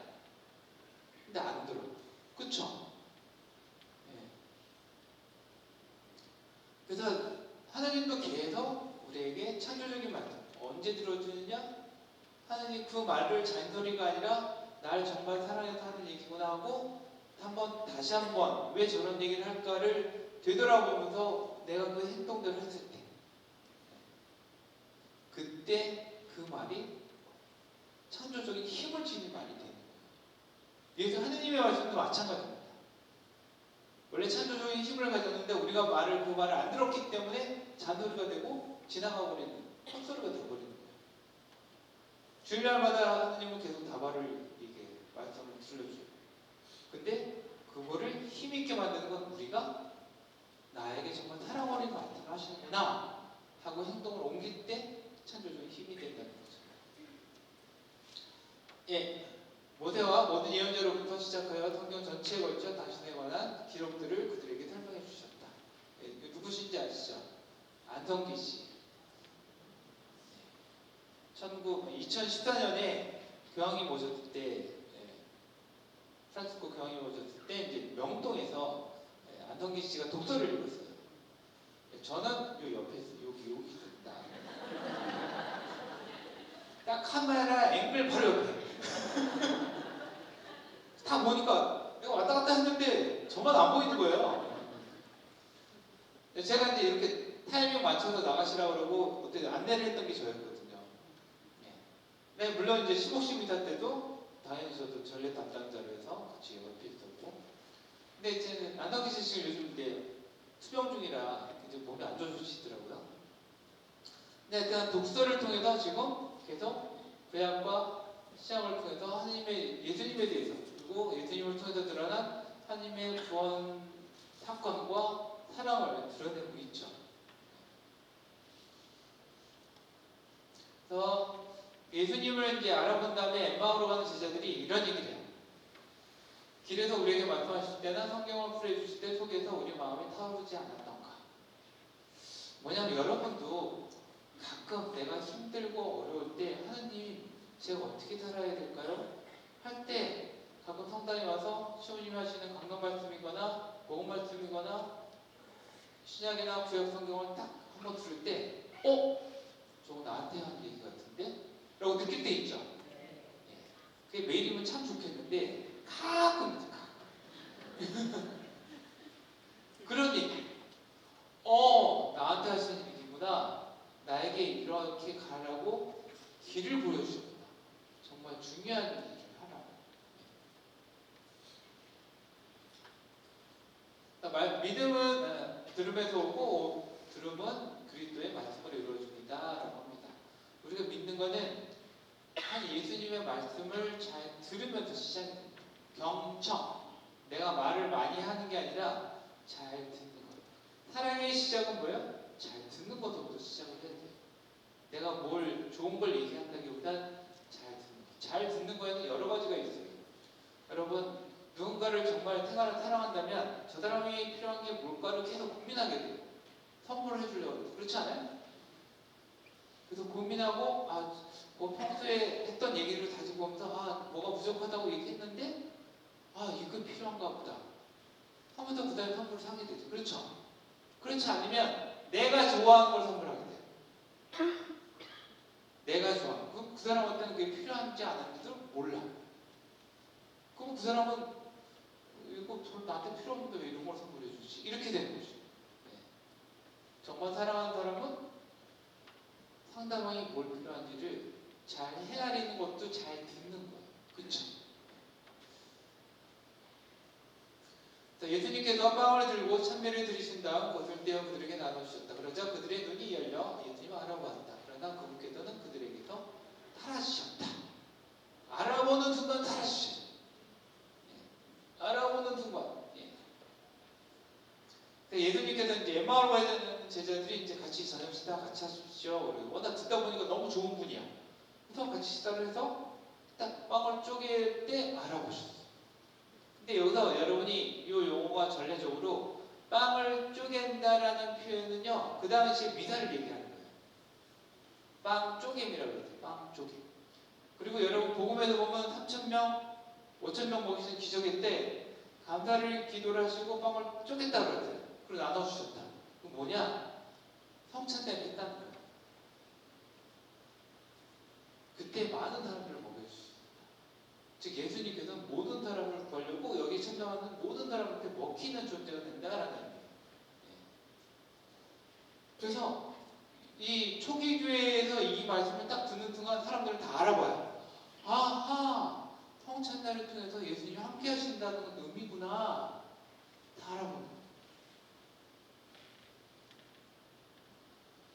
근데 안 들어. 그쵸? 예. 그래서 하나님도 계속 우리에게 창조적인 말씀. 언제 들어주느냐? 하나님 그 말을 잔소리가 아니라 날 정말 사랑해서 하는 얘기구나 하고 다시 한번 왜 저런 얘기를 할까를 되돌아보면서 내가 그 행동대로 했을 때 그때 그 말이 창조적인 힘을 지닌 말이 되는 거예요. 그래서 하느님의 말씀도 마찬가지입니다. 원래 창조적인 힘을 가졌는데 우리가 그 말을 안 들었기 때문에 잔소리가 되고 지나가 버리는 헛소리가 되어버리는 거예요. 주일날마다 하느님은 계속 다발을 이게 말씀을 들려줘요. 근데 그거를 힘있게 만드는 건 우리가 나에게 정말 사랑 어린 말씀을 하시는구나 하고 행동을 옮길 때 창조적인 힘이 된다는 거죠. 예, 모세와 모든 예언자로부터 시작하여 성경 전체에 걸쳐 당신에 관한 기록들을 그들에게 설명해 주셨다. 예, 누구신지 아시죠? 안성기 씨. 2014년에 교황이 오셨을 때, 프란치스코 교황이 오셨을 때 이제 명동에서 안성기 씨가 독서를 읽었어요. 저는 요 옆에 있어요. 여기 있습니다. 딱 카메라 앵글 바로 옆에. 다 보니까 내가 왔다 갔다 했는데 저만 안 보이는 거예요. 제가 이제 이렇게 타이밍 맞춰서 나가시라고 그러고 그때 안내를 했던 게 저였거든요. 네, 물론 이제 15m 때도 당연히 저도 전례 담당자로 해서 같이 옆에 있었고, 근데 이제 안성기 씨 지금 요즘 이제 투병 중이라 이제 몸이 안 좋으시더라고요. 근데 일단 독서를 통해서 지금 계속 구약과 시작을 통해서 하나님의 예수님에 대해서 그리고 예수님을 통해서 드러난 하나님의 구원 사건과 사랑을 드러내고 있죠. 그래서 예수님을 이제 알아본 다음에 엠마오로 가는 제자들이 이런 얘기를 해요. 길에서 우리에게 말씀하실 때나 성경을 풀어주실 때 속에서 우리 마음이 타오르지 않았던가. 뭐냐면 여러분도 가끔 내가 힘들고 어려울 때 하나님 제가 어떻게 살아야 될까요? 할 때 가끔 성당에 와서 시호님이 하시는 강론 말씀이거나 복음 말씀이거나 신약이나 구약 성경을 딱 한번 들을 때 저거 나한테 한 얘기 같은데? 라고 느낄 때 있죠. 그게 매일이면 참 좋겠는데 가끔 그런 얘기. 나한테 하시는 얘기구나. 나에게 이렇게 가라고 길을 보여주셨구나. 정말 중요한 얘기 중 하나. 믿음은 들음에서 오고 들음은 그리스도의 말씀으로 이루어집니다. 라고 합니다. 우리가 믿는 것은 한 예수님의 말씀을 잘 들으면서 시작이 됩니다. 경청. 내가 말을 많이 하는 게 아니라 잘 듣는 것. 사랑의 시작은 뭐예요? 잘 듣는 것부터 시작을 해야 돼요. 내가 뭘 좋은 걸 얘기한다기보단 잘 듣는 거에는 여러 가지가 있어요. 여러분, 누군가를 정말 사랑한다면 저 사람이 필요한 게 뭘까를 계속 고민하게 돼요. 선물을 해주려고 해요. 그렇지 않아요? 그래서 고민하고 평소에 했던 얘기를 다시 보면서 뭐가 부족하다고 얘기했는데 이거 필요한가 보다 하면서 그 다음에 선물을 사게 되죠. 그렇죠? 그렇지 않으면 내가 좋아하는 걸 선물하게 돼요. 내가 좋아하는 거. 그 사람한테는 그게 필요한지 안 하는지도 몰라. 그럼 그 사람은 이거 나한테 필요 없는데 왜 이런 걸 선물해 주지? 이렇게 되는 거죠. 정말 사랑하는 사람은 상대방이 뭘 필요한지를 잘 헤아리는 것도 잘 듣는 거예요. 그렇죠? 예수님께서 빵을 들고 찬미를 드리신 다음 것을 떼어 그들에게 나눠주셨다. 그러자 그들의 눈이 열려 예수님을 알아보았다. 그러나 그분께서는 그들에게서 사라지셨다. 알아보는 순간 사라지셨죠. 알아보는 순간. 예수님께서 이제 엠마오로 가야 되는 제자들이 이제 같이 저녁 식사 같이 하십시오. 워낙 듣다 보니까 너무 좋은 분이야. 그래서 같이 식사를 해서 딱 빵을 쪼갤 때 알아보셨어. 근데 여기서 여러분이 이 용어가 전례적으로 빵을 쪼갠다라는 표현은요, 그 당시에 미사를 얘기하는 거예요. 빵 쪼개미라고 그래요. 빵 쪼개. 그리고 여러분 복음에도 보면 3,000명, 5,000명 먹이신 기적일 때 감사를 기도를 하시고 빵을 쪼갰다고 그랬어요. 그리고 나눠주셨다. 그럼 뭐냐? 성찬대를 했다는 거예요. 그때 많은 사람들을 먹여주셨습니다. 즉 예수님께서는 모든 사람을 구하려고 여기 참여하는 모든 사람한테 먹히는 존재가 된다라는 의미예요. 그래서 이 초기 교회에서 이 말씀을 딱 듣는 순간 사람들은 다 알아봐요. 아하, 성찬날을 통해서 예수님이 함께 하신다는 의미구나. 다 알아보는 거예요.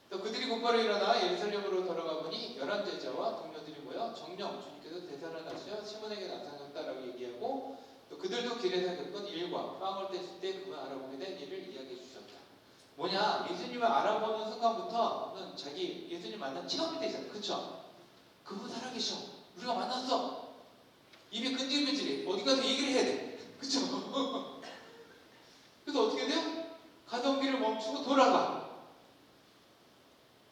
또 그들이 곧바로 일어나 예루살렘으로 돌아가 보니 11제자와 동료들이 모여 정령 주님께서 되살아나셔 시몬에게 나타나셨다라고 얘기하고, 또 그들도 길에서 겪은 일과 빵을 뗐을 때 그가 알아보게 된 일을 이야기해 주셨다. 뭐냐, 예수님을 알아보는 순간부터는 자기 예수님 만난 체험이 되잖아요. 그쵸? 그분 살아계셔, 우리가 만났어, 입이 끈질끈질해, 어디 가서 얘기를 해야 돼. 그쵸? 그래서 어떻게 돼요? 가던 길을 멈추고 돌아가.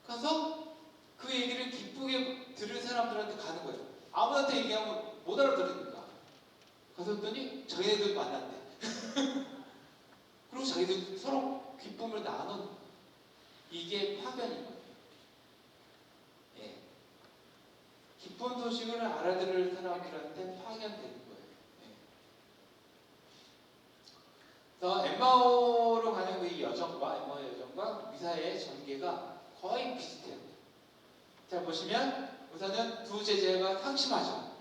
가서 그 얘기를 기쁘게 들을 사람들한테 가는 거예요. 아무한테 얘기하면 못 알아들으니까. 가서 했더니 자기네들 만났대. 그리고 자기들 서로 기쁨을 나누는 거예요. 이게 파견인 거예요. 예. 기쁜 소식을 알아들을 사람들한테 파견되는 거예요. 예. 그래서 엠마오로 가는 그 여정과 엠마오의 여정과 미사의 전개가 거의 비슷해요. 자, 보시면 우선은 두 제자가 상심하죠.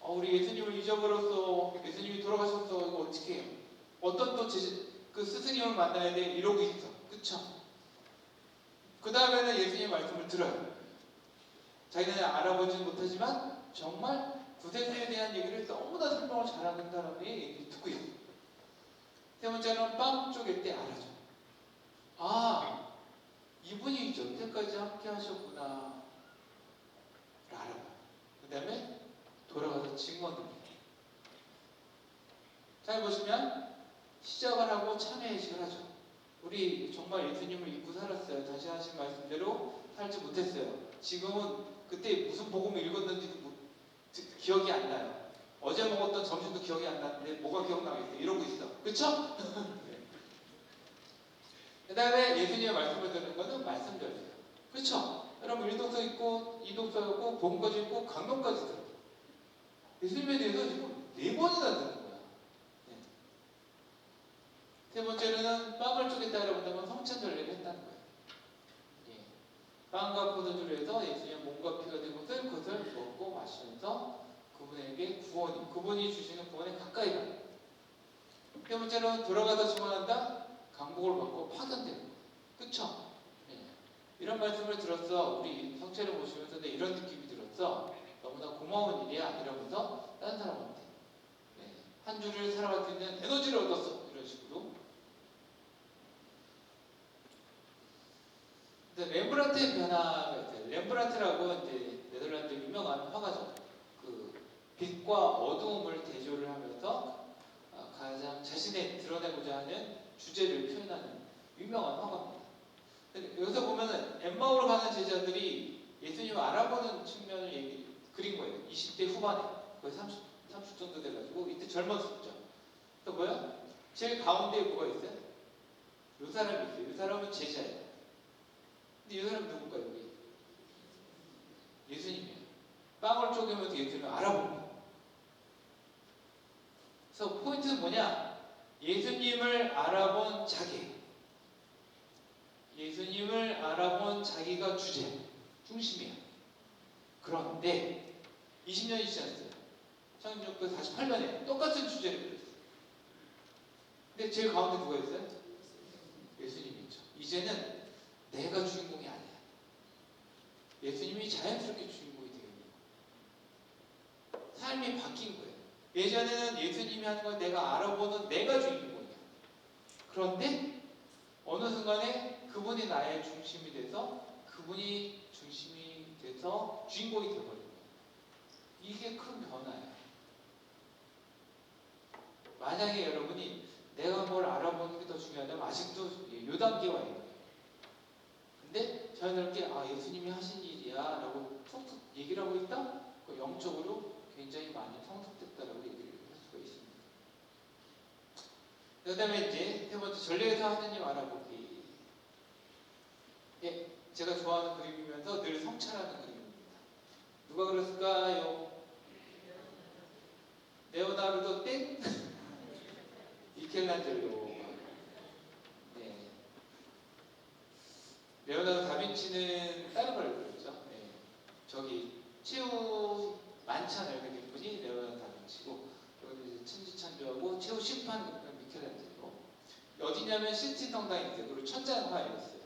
우리 예수님을 잊어버렸어. 예수님이 돌아가셨어. 이거 어떻게 해요? 어떤 또 그 스승님을 만나야 돼. 이러고 있어. 그쵸? 그 다음에는 예수님의 말씀을 들어요. 자기는 알아보지 못하지만 정말 구세주에 대한 얘기를 너무나 설명을 잘하는 사람의 얘기를 듣고 있어요. 세 번째는 빵 쪼갤 때 알아줘. 아, 이분이 여태까지 함께 하셨구나. 알아봐요. 그 다음에 돌아가서 증언을 해요. 잘 보시면 시작을 하고 참회의식을 하죠. 우리 정말 예수님을 잊고 살았어요. 다시 하신 말씀대로 살지 못했어요. 지금은 그때 무슨 복음을 읽었는지도 기억이 안 나요. 어제 먹었던 점심도 기억이 안 나는데 뭐가 기억나겠어요? 이러고 있어. 그쵸? 그 다음에 예수님의 말씀을 듣는 거는 말씀절이에요. 그쵸? 여러분 1독서 있고 2독서 있고 복음까지 있고 강론까지 들어요. 예수님에 대해서 지금 4번이나 듣는 거야. 네. 세 번째로는 빵을 쪼갰다라고 한다면 성찬절례를 했다는 거예요. 예. 빵과 포도주를 해서 예수님의 몸과 피가 된 것을 그것을 먹고 마시면서 그분에게 그분이 주시는 구원에 가까이 가요. 세 번째로는 돌아가서 증언한다. 강복을 받고 파견되는 거예요. 그쵸? 네. 이런 말씀을 들었어. 우리 성체를 보시면서 내 이런 느낌이 들었어. 너무나 고마운 일이야. 이러면서 다른 사람한테 네. 한 주를 살아갈 수 있는 에너지를 얻었어. 이런 식으로. 렘브란트의 변화가 있어요. 렘브란트라고 이제 네덜란드 유명한 화가죠. 그 빛과 어두움을 대조를 하면서 가장 자신의 드러내고자 하는 주제를 표현하는 유명한 화가입니다. 여기서 보면은 엠마오로 가는 제자들이 예수님을 알아보는 측면을 그린 거예요. 20대 후반에 거의 30 정도 돼가지고 이때 젊었었죠. 또 뭐야? 제일 가운데에 뭐가 있어요? 요 사람이 있어요. 요 사람은 제자예요. 근데 이 사람은 누굴까요? 여기? 예수님이에요. 빵을 쪼개면서 예수님을 알아본 거예요. 그래서 포인트는 뭐냐? 예수님을 알아본 자기. 예수님을 알아본 자기가 주제, 중심이에요. 그런데 20년이 지났어요. 1948년에 똑같은 주제를 그렸어요. 근데 제일 가운데 누가 있어요? 예수님이 있죠. 이제는 내가 주인공이 아니야. 예수님이 자연스럽게 주인공이 되는 거예요. 삶이 바뀐 거예요. 예전에는 예수님이 하는 걸 내가 알아보는 내가 주인공이야. 그런데 어느 순간에 그분이 나의 중심이 돼서 그분이 중심이 돼서 주인공이 되어버린 거예요. 이게 큰 변화예요. 만약에 여러분이 내가 뭘 알아보는 게 더 중요하다면 아직도 요 단계에 와 있는 거예요. 근데 자연스럽게 예수님이 하신 일이야 라고 툭툭 얘기를 하고 있다? 영적으로 굉장히 많이 성숙됐다라고 얘기를 할 수가 있습니다. 그 다음에 이제 세 번째 전례에서 하느님 알아보기. 예, 제가 좋아하는 그림이면서 늘 성찰하는 그림입니다. 누가 그랬을까요? 레오나르도 땡? 미켈란젤로. 네. 레오나르도 다빈치는 최후 많잖아요. 근데 분이 레오나르도 다빈치고 여기 이제 천지창조하고 최후 심판 미켈란젤로. 어디냐면 시스틴 성당에 있어요. 그리고 천장화에 있어요.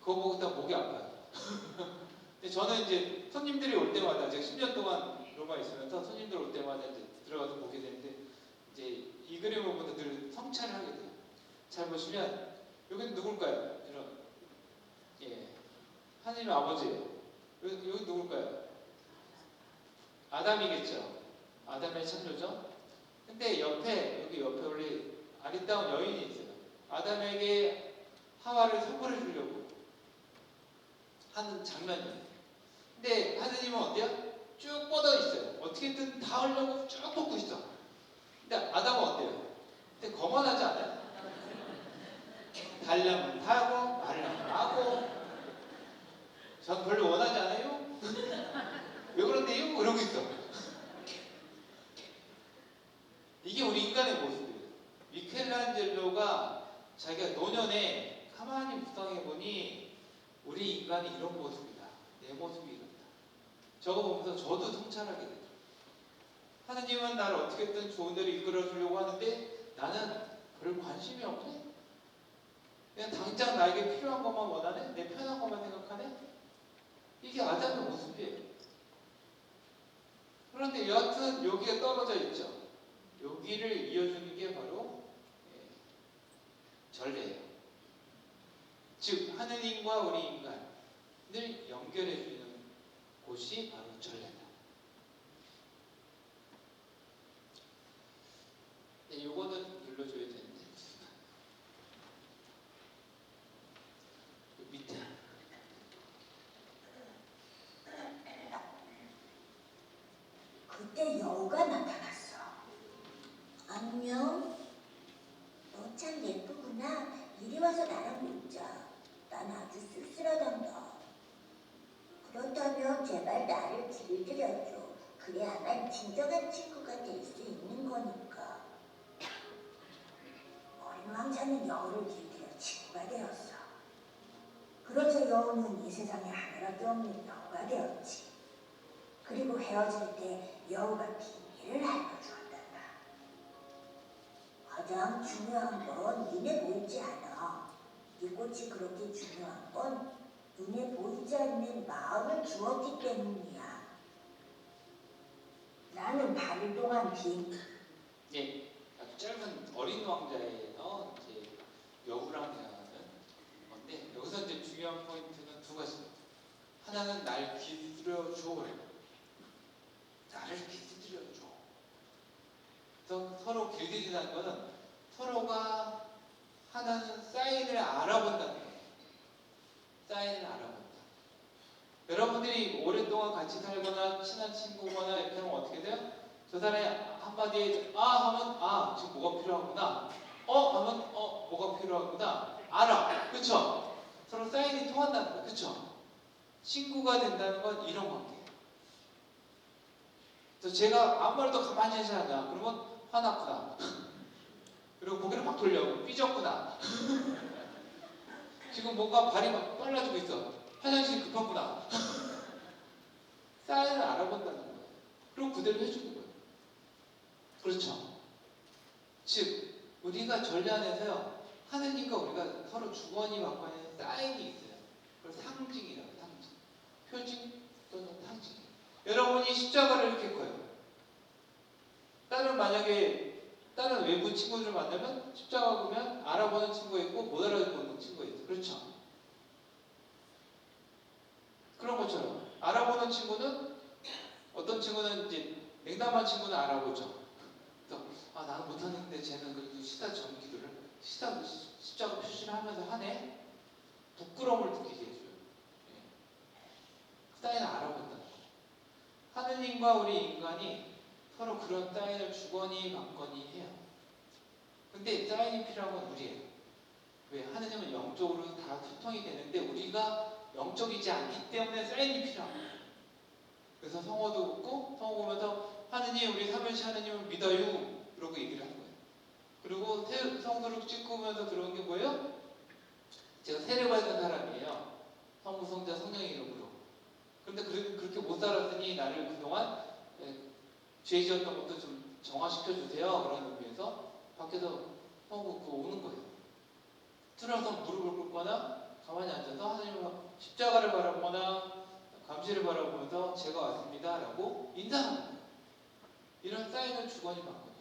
그거 보고 딱 목이 아파요. 근데 저는 이제 손님들이 올 때마다 제가 10년 동안 로마에 있으면서 손님들 올 때마다 이제 들어가서 보게 되는데 이제 이 그림을 보면 늘 성찰을 하게 돼요. 잘 보시면 여기는 누굴까요? 이런 예 하나님의 아버지예요. 여기 누굴까요? 아담이겠죠. 아담의 창조죠. 근데 여기 옆에 원래 아리따운 여인이 있어요. 아담에게 하와를 선물해 주려고 하는 장면이에요. 근데 하느님은 어때요? 쭉 뻗어 있어요. 어떻게든 다 하려고 쭉 뻗고 있어. 근데 아담은 어때요? 근데 거만하지 않아요? 달려면 타고 말려면 하고 전 별로 원하지 않아요? 왜 그런데요? 이러고 있어. 이게 우리 인간의 모습이에요. 미켈란젤로가 자기가 노년에 가만히 묵상해 보니 우리 인간이 이런 모습이다. 내 모습이 이렇다. 저거 보면서 저도 성찰하게 되죠. 하느님은 나를 어떻게든 좋은 데로 이끌어 주려고 하는데 나는 별 관심이 없네. 그냥 당장 나에게 필요한 것만 원하네. 내 편한 것만 생각하네. 이게 아담의 모습이에요. 그런데 여하튼 여기에 떨어져 있죠. 여기를 이어주는 게 바로 전례예요. 즉 하느님과 우리 인간을 연결해 주는 곳이 바로 전례다. 네, 요거는 눌러줘야 되는데 밑에 그때 여우가 나타났어. 안녕. 너 참 예쁘구나. 이리 와서 나랑 놀자. 난 아주 쓸쓸하단다. 그렇다면 제발 나를 길들여줘. 그래야만 진정한 친구가 될 수 있는 거니까. 어린 왕자는 여우를 길들여 친구가 되었어. 그러자 여우는 이 세상에 하나밖에 없는 여우가 되었지. 그리고 헤어질 때 여우가 비밀을 알려주었단다. 가장 중요한 건 눈에 보이지 않아. 이 꽃이 그렇게 중요한 건 눈에 보이지 않는 마음을 주었기 때문이야. 나는 8일 동안 예, 아주 짧은 어린 왕자에서 이제 여우랑 대화하는 건데 여기서 이제 중요한 포인트는 두 가지입니다. 하나는 날 길들여 줘. 나를 길들여 줘. 그래서 서로 길들이는 거는 서로가 하나는 사인을 알아본다는 거예요. 사인을 알아본다. 여러분들이 오랫동안 같이 살거나 친한 친구거나 이렇게 하면 어떻게 돼요? 저 사람이 한마디에 하면 지금 뭐가 필요하구나. 하면 뭐가 필요하구나. 알아. 그쵸? 서로 사인이 통한다는 거예요. 그쵸? 친구가 된다는 건 이런 관계예요. 그래서 제가 아무 말도 가만히 하지 않아. 그러면 화났구나. 그리고 고개를 막 돌려. 삐졌구나. 지금 뭔가 발이 막 빨라지고 있어. 화장실이 급하구나. 사인을 알아본다는 거예요. 그리고 그대로 해주는 거예요. 그렇죠? 즉 우리가 전례 안에서요. 하느님과 우리가 서로 주거니 받거니 사인이 있어요. 그걸 상징이라고 상징. 표징 또는 상징. 여러분이 십자가를 이렇게 커요. 다른 외부 친구들을 만나면 십자가 보면 알아보는 친구가 있고 못 알아보는 친구가 있어요. 그렇죠? 그런 것처럼 알아보는 친구는 어떤 친구는 이제 냉담한 친구는 알아보죠. 그래서 나는 못하는데 쟤는 그래도 시다 전기도를 십자가 표시를 하면서 하네. 부끄러움을 느끼게 해줘요. 그 사인을 알아본다는 거예요. 하느님과 우리 인간이 서로 그런 사인을 주거니 받거니 해요. 근데 사인이 필요한 건 우리예요. 왜? 하느님은 영적으로 다 소통이 되는데 우리가 영적이지 않기 때문에 사인이 필요합니다. 그래서 성호도 웃고 성호 보면서 하느님 우리 삼일째 하느님을 믿어요. 그러고 얘기를 하는 거예요. 그리고 성도를 찍으면서 들어온 게 뭐예요? 제가 세례 받은 사람이에요. 성부, 성자, 성령의 이름으로. 그런데 그렇게 못 살았으니 나를 그동안 죄 지었던 것도 좀 정화시켜 주세요. 그런 의미에서 밖에서 오는 거예요. 들어서 무릎을 꿇거나 가만히 앉아서 하나님을 십자가를 바라보거나 감시를 바라보면서 제가 왔습니다라고 인사하는 거예요. 이런 사인을 주거니 받거니.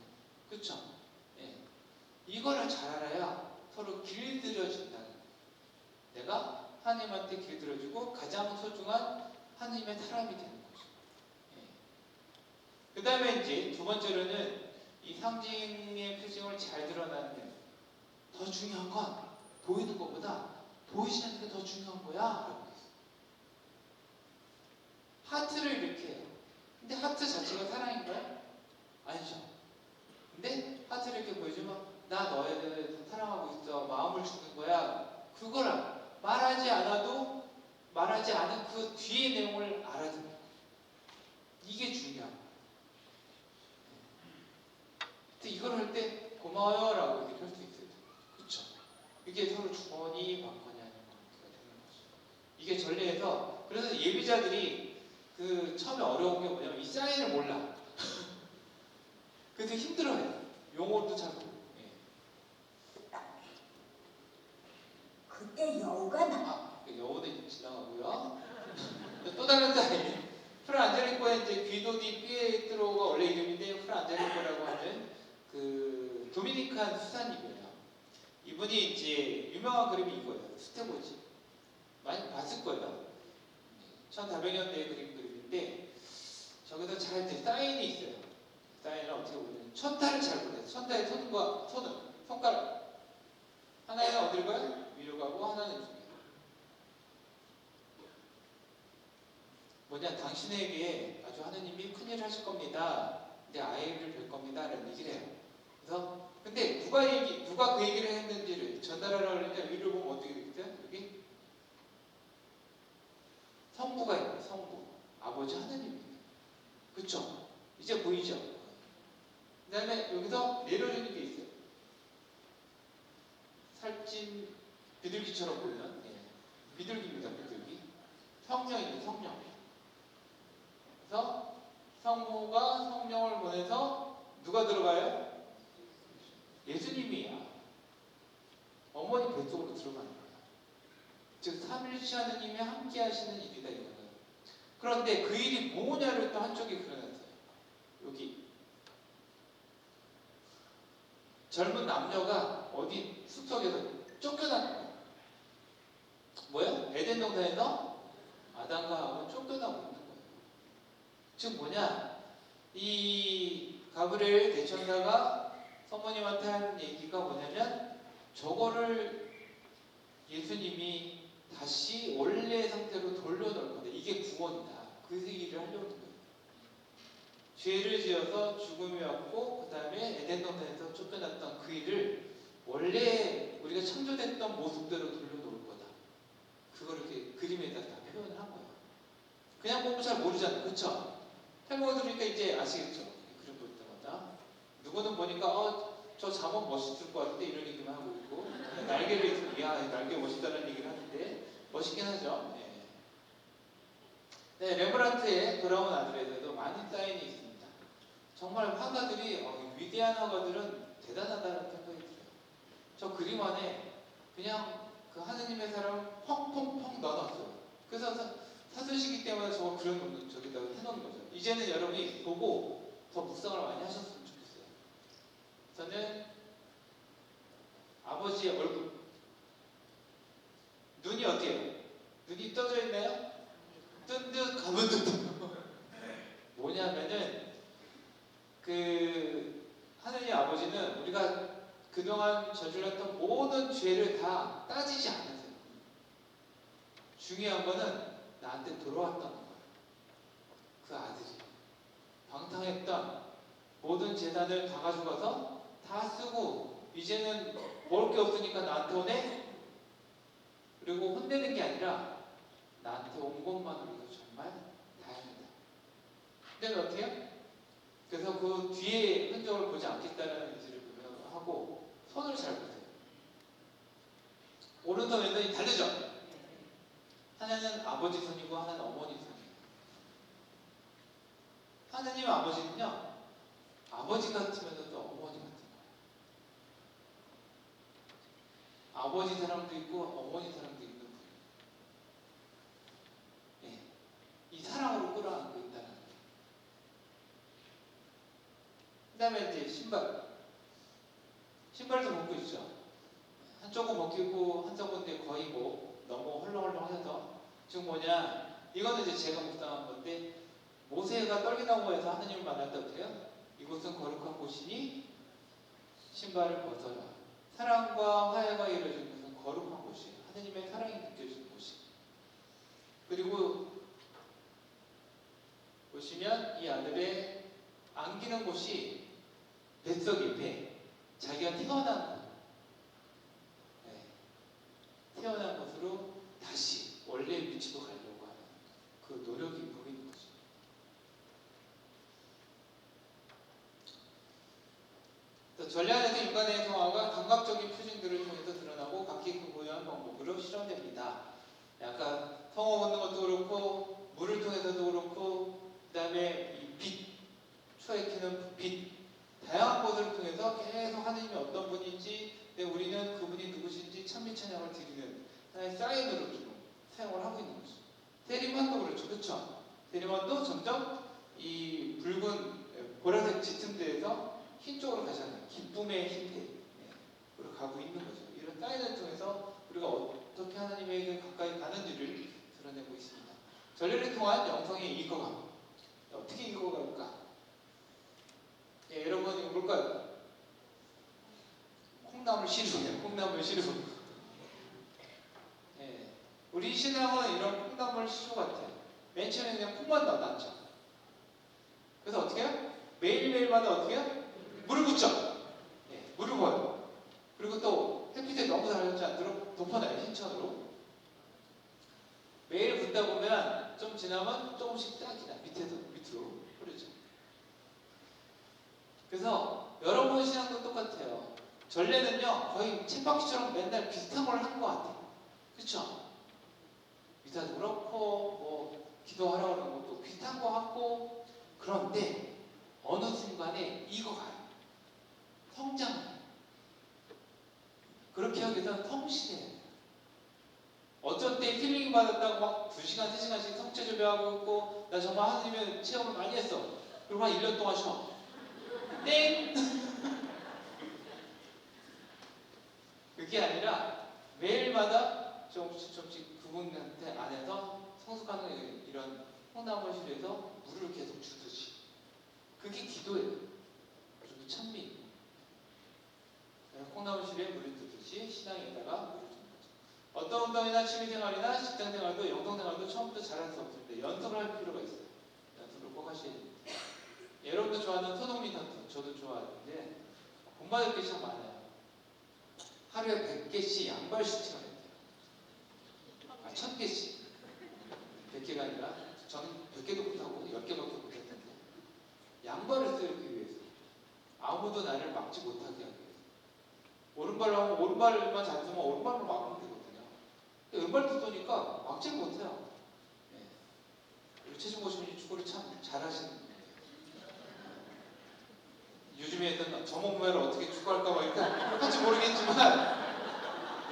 그렇죠? 예. 이거를 잘 알아야 서로 길들여진다는 거예요. 내가 하나님한테 길들여주고 가장 소중한 하나님의 사람이 되는 거죠. 예. 그 다음에 이제 두 번째로는 이 상징의 표징을 잘 드러나는 데 더 중요한 건 보이는 것보다 보이지 않는 게 더 중요한 거야 라고 했어요. 하트를 이렇게 해요. 근데 하트 자체가 사랑인가요? 아니죠. 근데 하트를 이렇게 보여주면 나 너에 대해서 사랑하고 있어. 마음을 주는 거야. 그거랑 말하지 않아도 말하지 않은 그 뒤의 내용을 알아듣는 거예요. 이게 중요한 거예요. 근데 이걸 할 때 고마워요 라고 얘기를 할 수 있어요. 그렇죠? 이게 서로 주거니 받거니 하는 관계가 되는 거죠. 이게 전례에서 그래서 예비자들이 그 처음에 어려운 게 뭐냐면 이 사인을 몰라. 그래서 힘들어요. 용어도 잘 모르고. 예. 그때 여우가 나. 여우는 지나가고요. 또 다른 사인. 프란젤리코의 이제 귀도 디 피에트로가 원래 이름인데 프란젤리코라고 하는 그 도미니칸 수사님이에요. 이분이 이제 유명한 그림이 이거예요. 스테고지. 많이 봤을 거예요. 1400년대에 그림인데 저기서 잘 이제 사인이 있어요. 사인을 어떻게 보면 천타를 잘 보내요. 천타의 손과 손가락. 하나는 어디로 가요? 위로 가고 하나는 중에. 뭐냐, 당신에게 아주 하느님이 큰일을 하실 겁니다. 이제 아이를 뵐 겁니다. 라는 얘기를 해요. 그래서 근데 누가 그 얘기를 했는지를 전달하라고 그러냐 위로 보면 어떻게 되겠어요? 여기 성부가 있어요. 성부. 아버지 하느님입니다. 그쵸? 이제 보이죠? 그 다음에 여기서 내려주는 게 있어요. 살찐 비둘기처럼 보이는 비둘기입니다. 비둘기. 성령입니다. 성령. 그래서 성부가 성령을 보내서 누가 들어가요? 예수님이야. 어머니 뱃속으로 들어가는 거야. 즉 삼일째 하느님이 함께 하시는 일이다 이거는. 그런데 그 일이 뭐냐를 또 한쪽에 그려놨어요. 여기 젊은 남녀가 어디 숲속에서 쫓겨나는 거예요. 뭐야? 에덴 동산에서 아담과 하와 쫓겨나고 있는 거예요. 즉 뭐냐? 이 가브리엘 대천사가 성모님한테 하는 얘기가 뭐냐면 저거를 예수님이 다시 원래 상태로 돌려놓을 건데 이게 구원이다. 그 얘기를 하려는 거예요. 죄를 지어서 죽음이 왔고 그 다음에 에덴 동산에서 쫓겨났던 그 일을 원래 우리가 창조됐던 모습대로 돌려놓을 거다. 그걸 이렇게 그림에다 다 표현을 한 거예요. 그냥 보면 잘 모르잖아요. 그쵸? 설명을 들으니까 이제 아시겠죠? 그림 볼 때마다 누구는 보니까 저 잠옷 멋있을 것 같은데 이런 얘기만 하고 있고 날개를 있으면 야 날개 멋있다는 얘기를 하는데 멋있긴 하죠. 네, 레브란트의 돌아온 아들에도 많은 사인이 있습니다. 정말 화가들이 위대한 화가들은 대단하다는 생각이 들어요. 저 그림 안에 그냥 그 하느님의 사랑을 펑펑펑 넣어놨어요. 그래서 사순시기 때문에 저거 그려놓는 저기다가 해놓은 거죠. 이제는 여러분이 보고 더 묵상을 많이 하셨으면 좋겠어요. 저는 아버지의 얼굴, 눈이 어때요? 눈이 떠져 있나요? 뜬 듯 감은 듯. 뭐냐면은 그 하느님 아버지는 우리가 그동안 저질렀던 모든 죄를 다 따지지 않으세요. 중요한 거는 나한테 돌아왔던 거예요. 그 아들이 방탕했던 모든 재산을 다 가져가서 다 쓰고 이제는 먹을 게 없으니까 나한테 오네? 그리고 혼내는 게 아니라 나한테 온 것만으로도 정말 다행이다. 근데 어떻게 해요? 그래서 그 뒤에 흔적을 보지 않겠다는 의지를 하고 손을 잘 보세요. 오른손 왼손이 다르죠? 하나는 아버지 손이고 하나는 어머니 손이에요. 하느님 아버지는요, 아버지 같으면서도 어머니 같은 거예요. 아버지 사랑도 있고 어머니 사랑도 있는 분이에요. 예, 이 사랑으로 끌어안고 있다는 거예요. 그 다음에 이제 신발도 벗고 있죠. 한쪽은 벗기고 한쪽은 거의 뭐 너무 헐렁헐렁 하셔서 지금 뭐냐, 이거는 이제 제가 묵상한 건데, 모세가 떨기나무에서 하느님을 만났다 어때요? 이곳은 거룩한 곳이니 신발을 벗어라. 사랑과 화해가 이루어지는 곳은 거룩한 곳이에요. 하느님의 사랑이 느껴지는 곳이에요. 그리고 보시면 이 아들의 안기는 곳이 뱃속의 배, 자기가 태어난 곳, 태어난 곳으로 다시 원래 위치로 가려고 하는 그 노력이 보이는 거죠. 또 전례 안에서 인간의 성화가 감각적인 표징들을 통해서 드러나고 각기 그 고유한 방법으로 실현됩니다. 약간 성화 걷는 것도 그렇고, 물을 통해서도 그렇고, 그 다음에 이 빛, 초에 켜는 빛, 다양한 것을 통해서 계속 하느님이 어떤 분인지, 우리는 그분이 누구신지 찬미 찬양을 드리는 하나의 사인으로 좀 사용을 하고 있는 거죠. 세리만도 그렇죠. 그렇죠? 세리만도 점점 이 붉은 보라색 짙은 데에서 흰 쪽으로 가잖아요. 기쁨의 흰대로 가고 있는 거죠. 이런 사인을 통해서 우리가 어떻게 하나님에게 가까이 가는지를 드러내고 있습니다. 전례를 통한 영성의 이거가 어떻게 이거갈까? 여러분 이거 뭘까요? 콩나물 시루예요. 콩나물 시루. 우리 신앙은 이런 콩나물 시루 같아요. 맨 처음에 그냥 콩만 넣어놨죠. 그래서 어떻게 해요? 매일매일마다 어떻게 해요? 물을 붓죠. 물을 부어요. 그리고 또 햇빛에 너무 달지 않도록 덮어놔요. 흰천으로. 매일 붓다 보면 좀 지나면 조금씩 짝이 나. 밑으로 흐르죠. 그래서 여러분 신앙도 똑같아요. 전례는요 거의 쳇바퀴처럼 맨날 비슷한 걸 한 것 같아요. 그렇죠? 미사도 그렇고 뭐 기도하라고 하는 것도 비슷한 거 같고, 그런데 어느 순간에 이거 가요. 성장해요. 그렇게 하기 위해서는 성실해야 돼요. 어쩔 때 힐링 받았다고 막 2시간, 3시간씩 성체 준비하고 있고, 나 정말 하나님의 체험을 많이 했어. 그리고 한 1년 동안 쉬어. 땡! 그게 아니라 매일마다 조금씩 그분한테 안에서 성숙하는 이런 콩나물실에서 물을 계속 주듯이, 그게 기도예요. 그리고 찬미. 콩나물실에 물을 주듯이 신앙에다가 물을 주는 거죠. 어떤 운동이나 취미생활이나 직장생활도 영성생활도 처음부터 잘할 수 없는데 연습을 할 필요가 있어요. 연습을 꼭 하셔야 됩니다. 여러분도 좋아하는 손흥민 선수, 저도 좋아하는데 본받을 게 참 많아요. 하루에 100개씩 양발 슈팅을 했대요. 1000개씩. 100개가 아니라 저는 100개도 못하고 10개밖에 못했는데 양발을 쓰기 위해서, 아무도 나를 막지 못하게 하기 위해서. 오른발로 하면 오른발만 잘 쓰면 오른발로 막으면 되거든요. 왼발도 쏘니까 막지를 못해요. 우리 최준호 씨는 축구를 참 잘하시는 분이에요. 요즘에 저몸매를 어떻게 축구할까 막 이렇게 똑같이 모르겠지만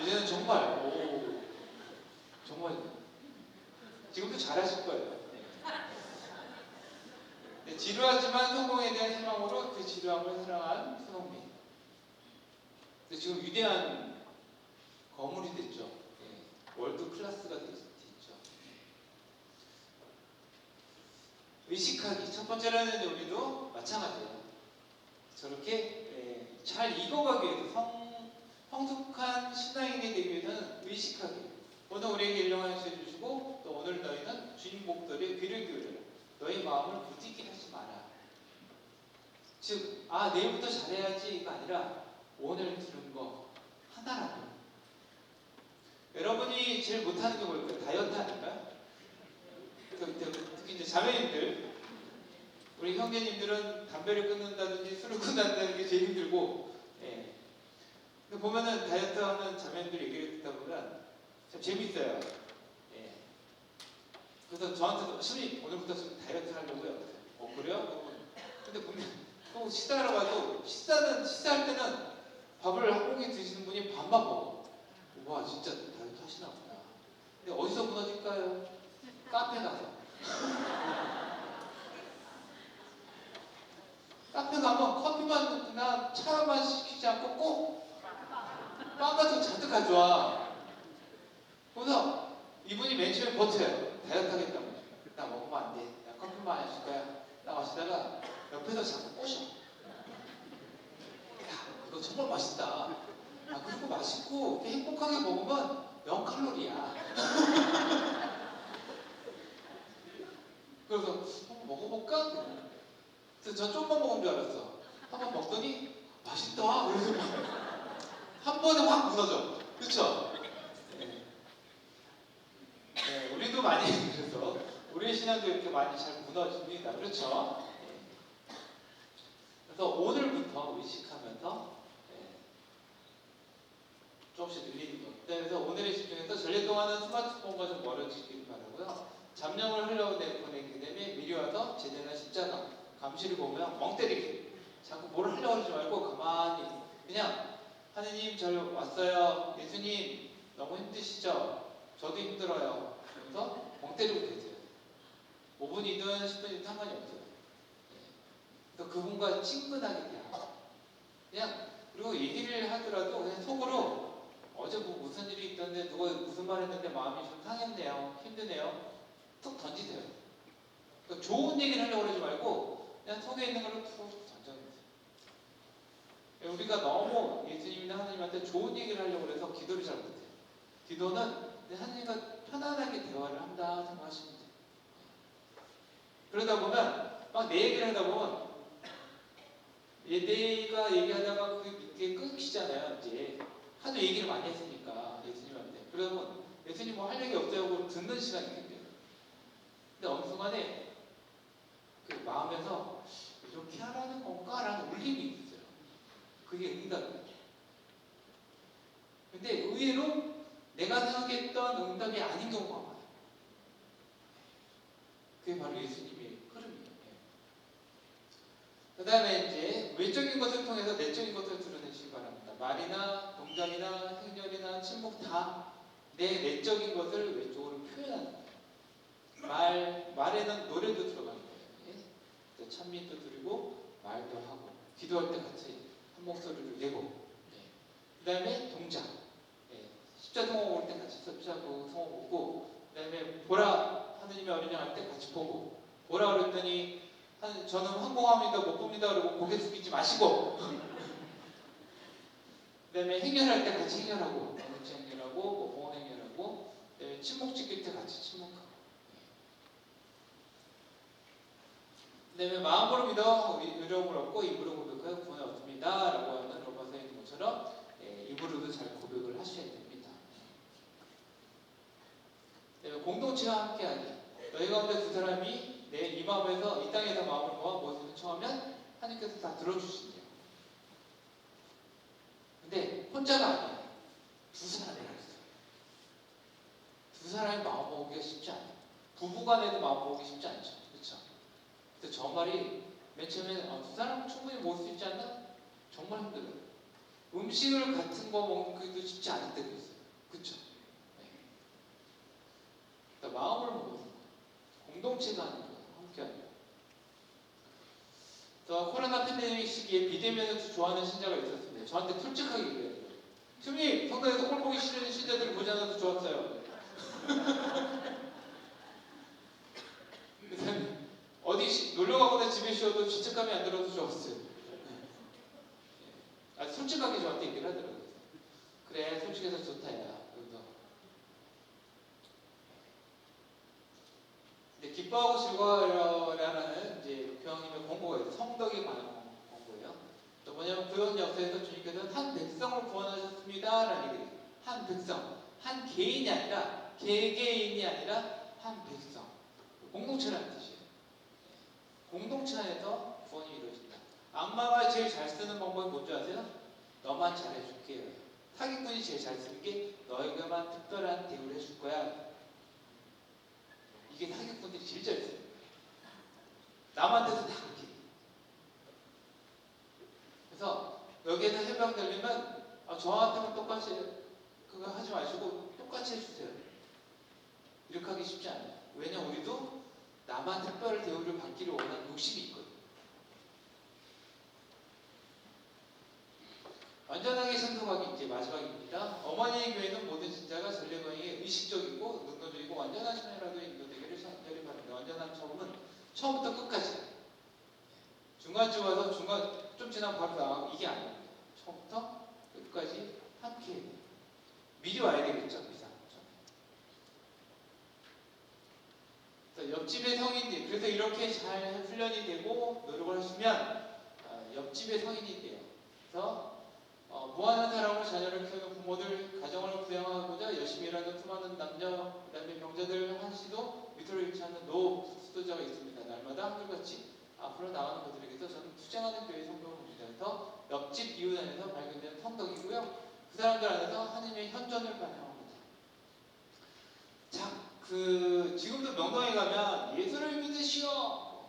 이제는 정말 정말 지금도 잘하실 거예요. 지루하지만 성공에 대한 희망으로 그 지루함을 사랑한 손흥민. 근데 지금 위대한 거물이 됐죠. 월드 클래스가 됐죠. 의식하기. 첫 번째로는 우리도 마찬가지예요. 저렇게 잘 익어가기 위해서, 성숙한 신앙인이 되기 위해서는 의식하기. 오늘 우리에게 일용하여 주시고, 또 오늘 너희는 주인 목소리에 귀를 기울여라. 너희 마음을 부디게 하지 마라. 즉, 내일부터 잘해야지가 아니라 오늘 들은 거 하나라도. 여러분이 제일 못하는 게 뭘까요? 다이어트 아닌가요? 특히 이제 자매님들, 우리 형제님들은 담배를 끊는다든지 술을 끊는다는 게 제일 힘들고, 근데 보면은 다이어트 하는 자매님들 얘기를 듣다 보면 참 재밌어요. 그래서 저한테도, 스님 오늘부터 다이어트 하려고요. 그래요? 근데 또 식사하러 가도 식사할 때는 밥을 한 공기 드시는 분이 반만 먹어. 와 진짜 다이어트 하시나 보다. 근데 어디서 무너질까요? 카페 가서. 카페 가면 커피만 차만 시키지 않고 꼭 빵 같은 거 잔뜩 가져와. 그래서 이분이 맨 처음에 버텨요. 다이어트 하겠다고. 나 먹으면 안 돼. 나 커피만 안 줄 거야. 나 마시다가 옆에서 자꾸 꼬셔. 야, 이거 정말 맛있다. 그리고 맛있고 행복하게 먹으면 0칼로리야. 그래서 한번 먹어볼까? 그래서 저 조금만 먹은 줄 알았어. 한번 먹더니 맛있다. 그래서 한 번에 확 무너져. 그쵸? 네, 우리도 많이 그래서 우리의 신앙도 이렇게 많이 잘 무너집니다. 그렇죠? 그래서 오늘부터 의식하면서 조금씩 늘리는 거. 그래서 오늘에 집중해서 전례 동안은 스마트폰과 좀 멀어지길 바라고요. 잡념을 흘려보내기 때문에 미리 와서 제대나 십자가 감시를 보면 멍 때리기. 자꾸 뭘 하려고 하지 말고 가만히 그냥 하느님 저 왔어요. 예수님 너무 힘드시죠? 저도 힘들어요. 그래서 멍 때리고 계세요. 5분이든 10분이든 상관이 없어요. 그래서 그분과 친근하게 그냥 그리고 얘기를 하더라도 그냥 속으로 어제 뭐 무슨 일이 있던데 누가 무슨 말 했는데 마음이 좀 상했네요. 힘드네요. 툭 던지세요. 그러니까 좋은 얘기를 하려고 그러지 말고 그냥 속에 있는 걸로 툭 던져주세요. 우리가 너무 예수님이나 하나님한테 좋은 얘기를 하려고 해서 기도를 잘 못해요. 기도는 하나님과 편안하게 대화를 한다 생각하시면 돼요. 그러다 보면 막 내 얘기를 하다 보면 내가 얘기하다가 그게 끊기잖아요. 이제 하도 얘기를 많이 했으니까 예수님한테. 그러면 예수님 뭐 할 얘기 없어요 하고 듣는 시간이 생겨요. 근데 어느 순간에 그 마음에서 이렇게 하라는 건가라는 울림이 있어요. 그게 응답이에요. 근데 의외로 내가 생각했던 응답이 아닌 경우가 많아요. 그게 바로 예수님의 흐름이에요. 그 다음에 이제 외적인 것을 통해서 내적인 것을 드러내시기 바랍니다. 말이나 동작이나 행렬이나 침묵 다 내 내적인 것을 외적으로 표현하는 거예요. 말에는 노래도 들어가는 거예요. 찬미도 드리고 말도 하고 기도할 때 같이 한 목소리를 내고 그 다음에 동작 십자 성호 올 때 같이 십자 성호 보고 그 다음에 보라 하느님의 어린 양 할 때 같이 보고 보라 그랬더니 저는 황공합니다 못 봅니다 그러고 고개 숙이지 마시고 그 다음에 행렬할 때 같이 행렬하고 정치 행렬하고 보건 행렬하고 그 다음에 침묵 지킬 때 같이 침묵하고 그 다음에 마음으로 믿어 의로움을 얻고 입으로 고백하여 구원을 얻습니다 라고 하는 로마서에 있는 것처럼 입으로도 잘 고백을 하셔야 됩니다. 네, 공동체와 함께하기. 너희 가운데 두 사람이 이 마음에서 이 땅에서 마음을 모아 무엇을 청하면 하나님께서 다 들어주신대요. 근데 혼자가 아니에요. 두 사람이 있어요. 두 사람이 마음 모으기가 쉽지 않아요. 부부간에도 마음 모으기 쉽지 않죠. 그렇죠? 근데 저 말이 맨 처음에는 두 사람 충분히 모을 수 있지 않나? 정말 힘들어요. 음식을 같은 거 먹기도 쉽지 않을 때도 있어요. 그렇죠? 그러니까 마음을 먹는 거예요. 공동체가 하는 거예요. 함께 하는 거예요. 코로나 팬데믹 시기에 비대면을 좋아하는 신자가 있었습니다. 저한테 솔직하게 얘기해요. 주님, 성당에서 꼴 보기 싫은 신자들을 보지 않아도 좋았어요. 어디 놀러 가거나 집에 쉬어도 죄책감이 안 들어서 좋았어요. 솔직하게 저한테 얘기를 하더라고요. 그래, 솔직해서 좋다, 야. 기뻐하고 즐거워라는 이제 교황님의 권고가 있어요. 성덕에 관한 권고예요. 또 뭐냐면 구원 역사에서 주님께서는 한 백성을 구원하셨습니다라는 얘기예요. 한 백성, 한 개인이 아니라 개개인이 아니라 한 백성, 공동체라는 뜻이에요. 공동체 안에서 구원이 이루어진다. 악마가 제일 잘 쓰는 방법이 뭔지 아세요? 너만 잘해줄게요. 사기꾼이 제일 잘 쓰는 게 너에게만 특별한 대우를 해줄 거야. 이게 사기꾼들이 제일 잘 써요. 남한테도 다 그렇게. 그래서 여기에서 해방되려면 저한테만 똑같이 그거 하지 마시고 똑같이 해주세요. 이렇게 하기 쉽지 않아요. 왜냐 우리도 남한 특별 대우를 받기를 원하는 욕심이 있거든요. 완전하게 선도하기 이제 마지막입니다. 어머니의 교회는 모든 신자가 전례관에 의식적이고 능동적이고 완전한 신뢰라도 인도되기를 간절히 바랍니다. 완전한 처음은 처음부터 끝까지. 중간쯤 와서 중간 좀 지나면 바로 나가고 이게 아닙니다. 처음부터 끝까지 함께 해요. 미리 와야 되겠죠, 미사. 옆집의 성인들, 그래서 이렇게 잘 훈련이 되고 노력을 하시면 옆집의 성인이 돼요. 그래서 무한한 사랑으로 자녀를 키우는 부모들, 가정을 부양하고자 열심히 일하는 수많은 남녀, 그다음에 병자들 한시도 밑으로 잃지 않는 노 수도자가 있습니다. 날마다 한결같이 앞으로 나가는 분들에게서 저는 투쟁하는 교회 성도를 봅니다. 그래서 옆집 이웃 안에서 발견되는 성덕이고요. 그 사람들 안에서 하나님의 현존을 반영합니다. 자, 지금도 명동에 가면 예수를 믿으시오.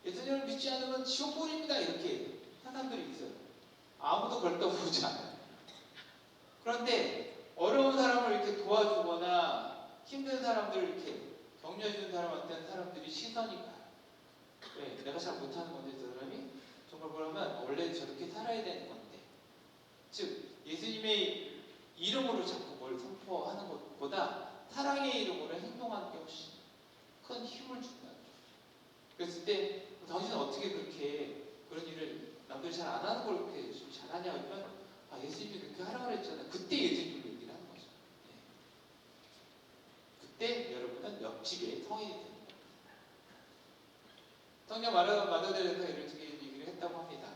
예수님을 믿지 않으면 지옥불입니다. 이렇게 사람들이 있어요. 아무도 그걸 떠보지 않아요. 그런데 어려운 사람을 이렇게 도와주거나 힘든 사람들을 이렇게 격려해주는 사람한테는 사람들이 시선이 가요. 왜? 내가 잘 못하는 건데 저 사람이 정말 그러면 원래 저렇게 살아야 되는 건데, 즉 예수님의 이름으로 자꾸 뭘 선포하는 것보다 사랑의 이름으로 행동하는 게 훨씬 큰 힘을 준다. 그랬을 때 당신은 어떻게 그렇게 그런 일을 남들이 잘 안 하는 걸 그렇게 열심히 잘하냐 하면 예수님이 그렇게 하라고 그랬잖아요. 그때 예수님을 얘기를 하는 거죠. 그때 여러분은 옆집에 성인이 됩니다. 성령 마더들에서 이렇게 얘기를 했다고 합니다.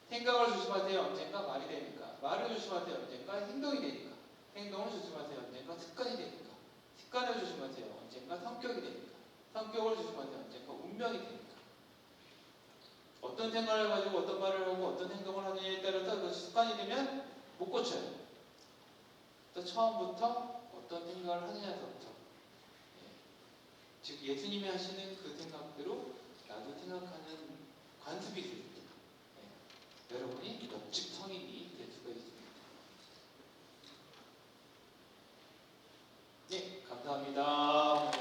생각을 조심하세요. 언젠가 말이 되니까. 말을 조심하세요. 언젠가 행동이 되니까. 행동을 조심하세요. 언젠가 습관이 되니까. 습관을 조심하세요. 언젠가 성격이 되니까. 성격을 조심하세요. 언젠가 운명이 되니까. 어떤 생각을 가지고 어떤 말을 하고 어떤 행동을 하느냐에 따라서 그 습관이 되면 못 고쳐요. 또 처음부터 어떤 생각을 하느냐서부터. 즉 예수님이 하시는 그 생각대로 나도 생각하는 관습이 있을 때 여러분이 옆집 성인이 될 수가 있습니다. 네, 감사합니다.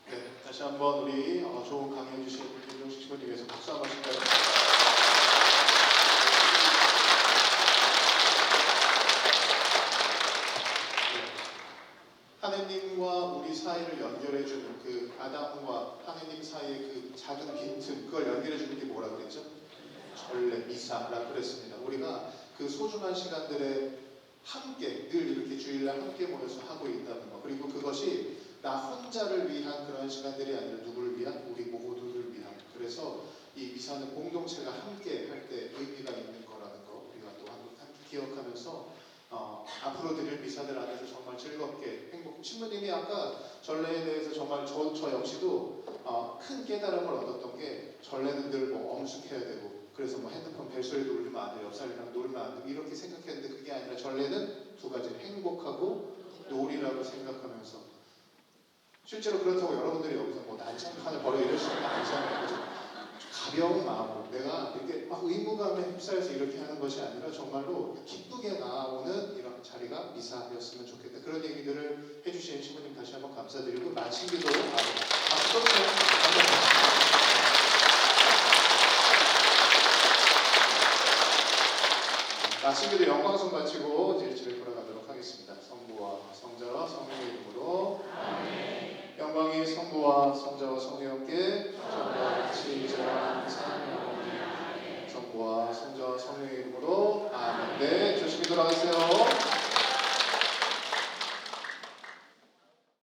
네, 다시 한번 우리 좋은 강의 해주신 김종식 씨를 위해서 박수 한번 칠까요? 하느님과 우리 사이를 연결해주는 그 아담과 하느님 사이의 그 작은 빈틈, 그걸 연결해주는 게 뭐라 그랬죠? 전례, 미사라고 그랬습니다. 우리가 그 소중한 시간들에 함께 늘 이렇게 주일날 함께 모여서 하고 있다는 거, 그리고 그것이 나 혼자를 위한 그런 시간들이 아니라 누구를 위한? 우리 모두를 위한. 그래서 이 미사는 공동체가 함께 할 때 의미가 있는 거라는 거 우리가 또 함께 기억하면서 앞으로 드릴 미사들 안에서 정말 즐겁게 신부님이 아까 전례에 대해서 정말 저 역시도 큰 깨달음을 얻었던 게 전례는 늘 뭐 엄숙해야 되고 그래서 뭐 핸드폰 벨소리도 울리면 안 돼, 옆 사람이랑 놀면 안 돼 이렇게 생각했는데 그게 아니라 전례는 두 가지 행복하고 놀이라고 생각하면서 실제로 그렇다고 여러분들이 여기서 뭐 난장판을 벌여 이러시는 게 아니잖아요. 그죠? 가벼운 마음으로 내가 이렇게 막 의무감에 휩싸여서 이렇게 하는 것이 아니라 정말로 기쁘게 나오는 이런 자리가 미사였으면 좋겠다. 그런 얘기들을 해주신 신부님 다시 한번 감사드리고 마친 기도 박수 마친 기도 영광송 바치고 이제 집에 돌아가도록 하겠습니다. 성부와 성자와 성령의 이름으로 아멘. 영광이 성부와 성자와 성령께 저와 같이 이제와 항상 성부와 성자와 성령의 이름으로 아멘. 네, 조심히 돌아가세요.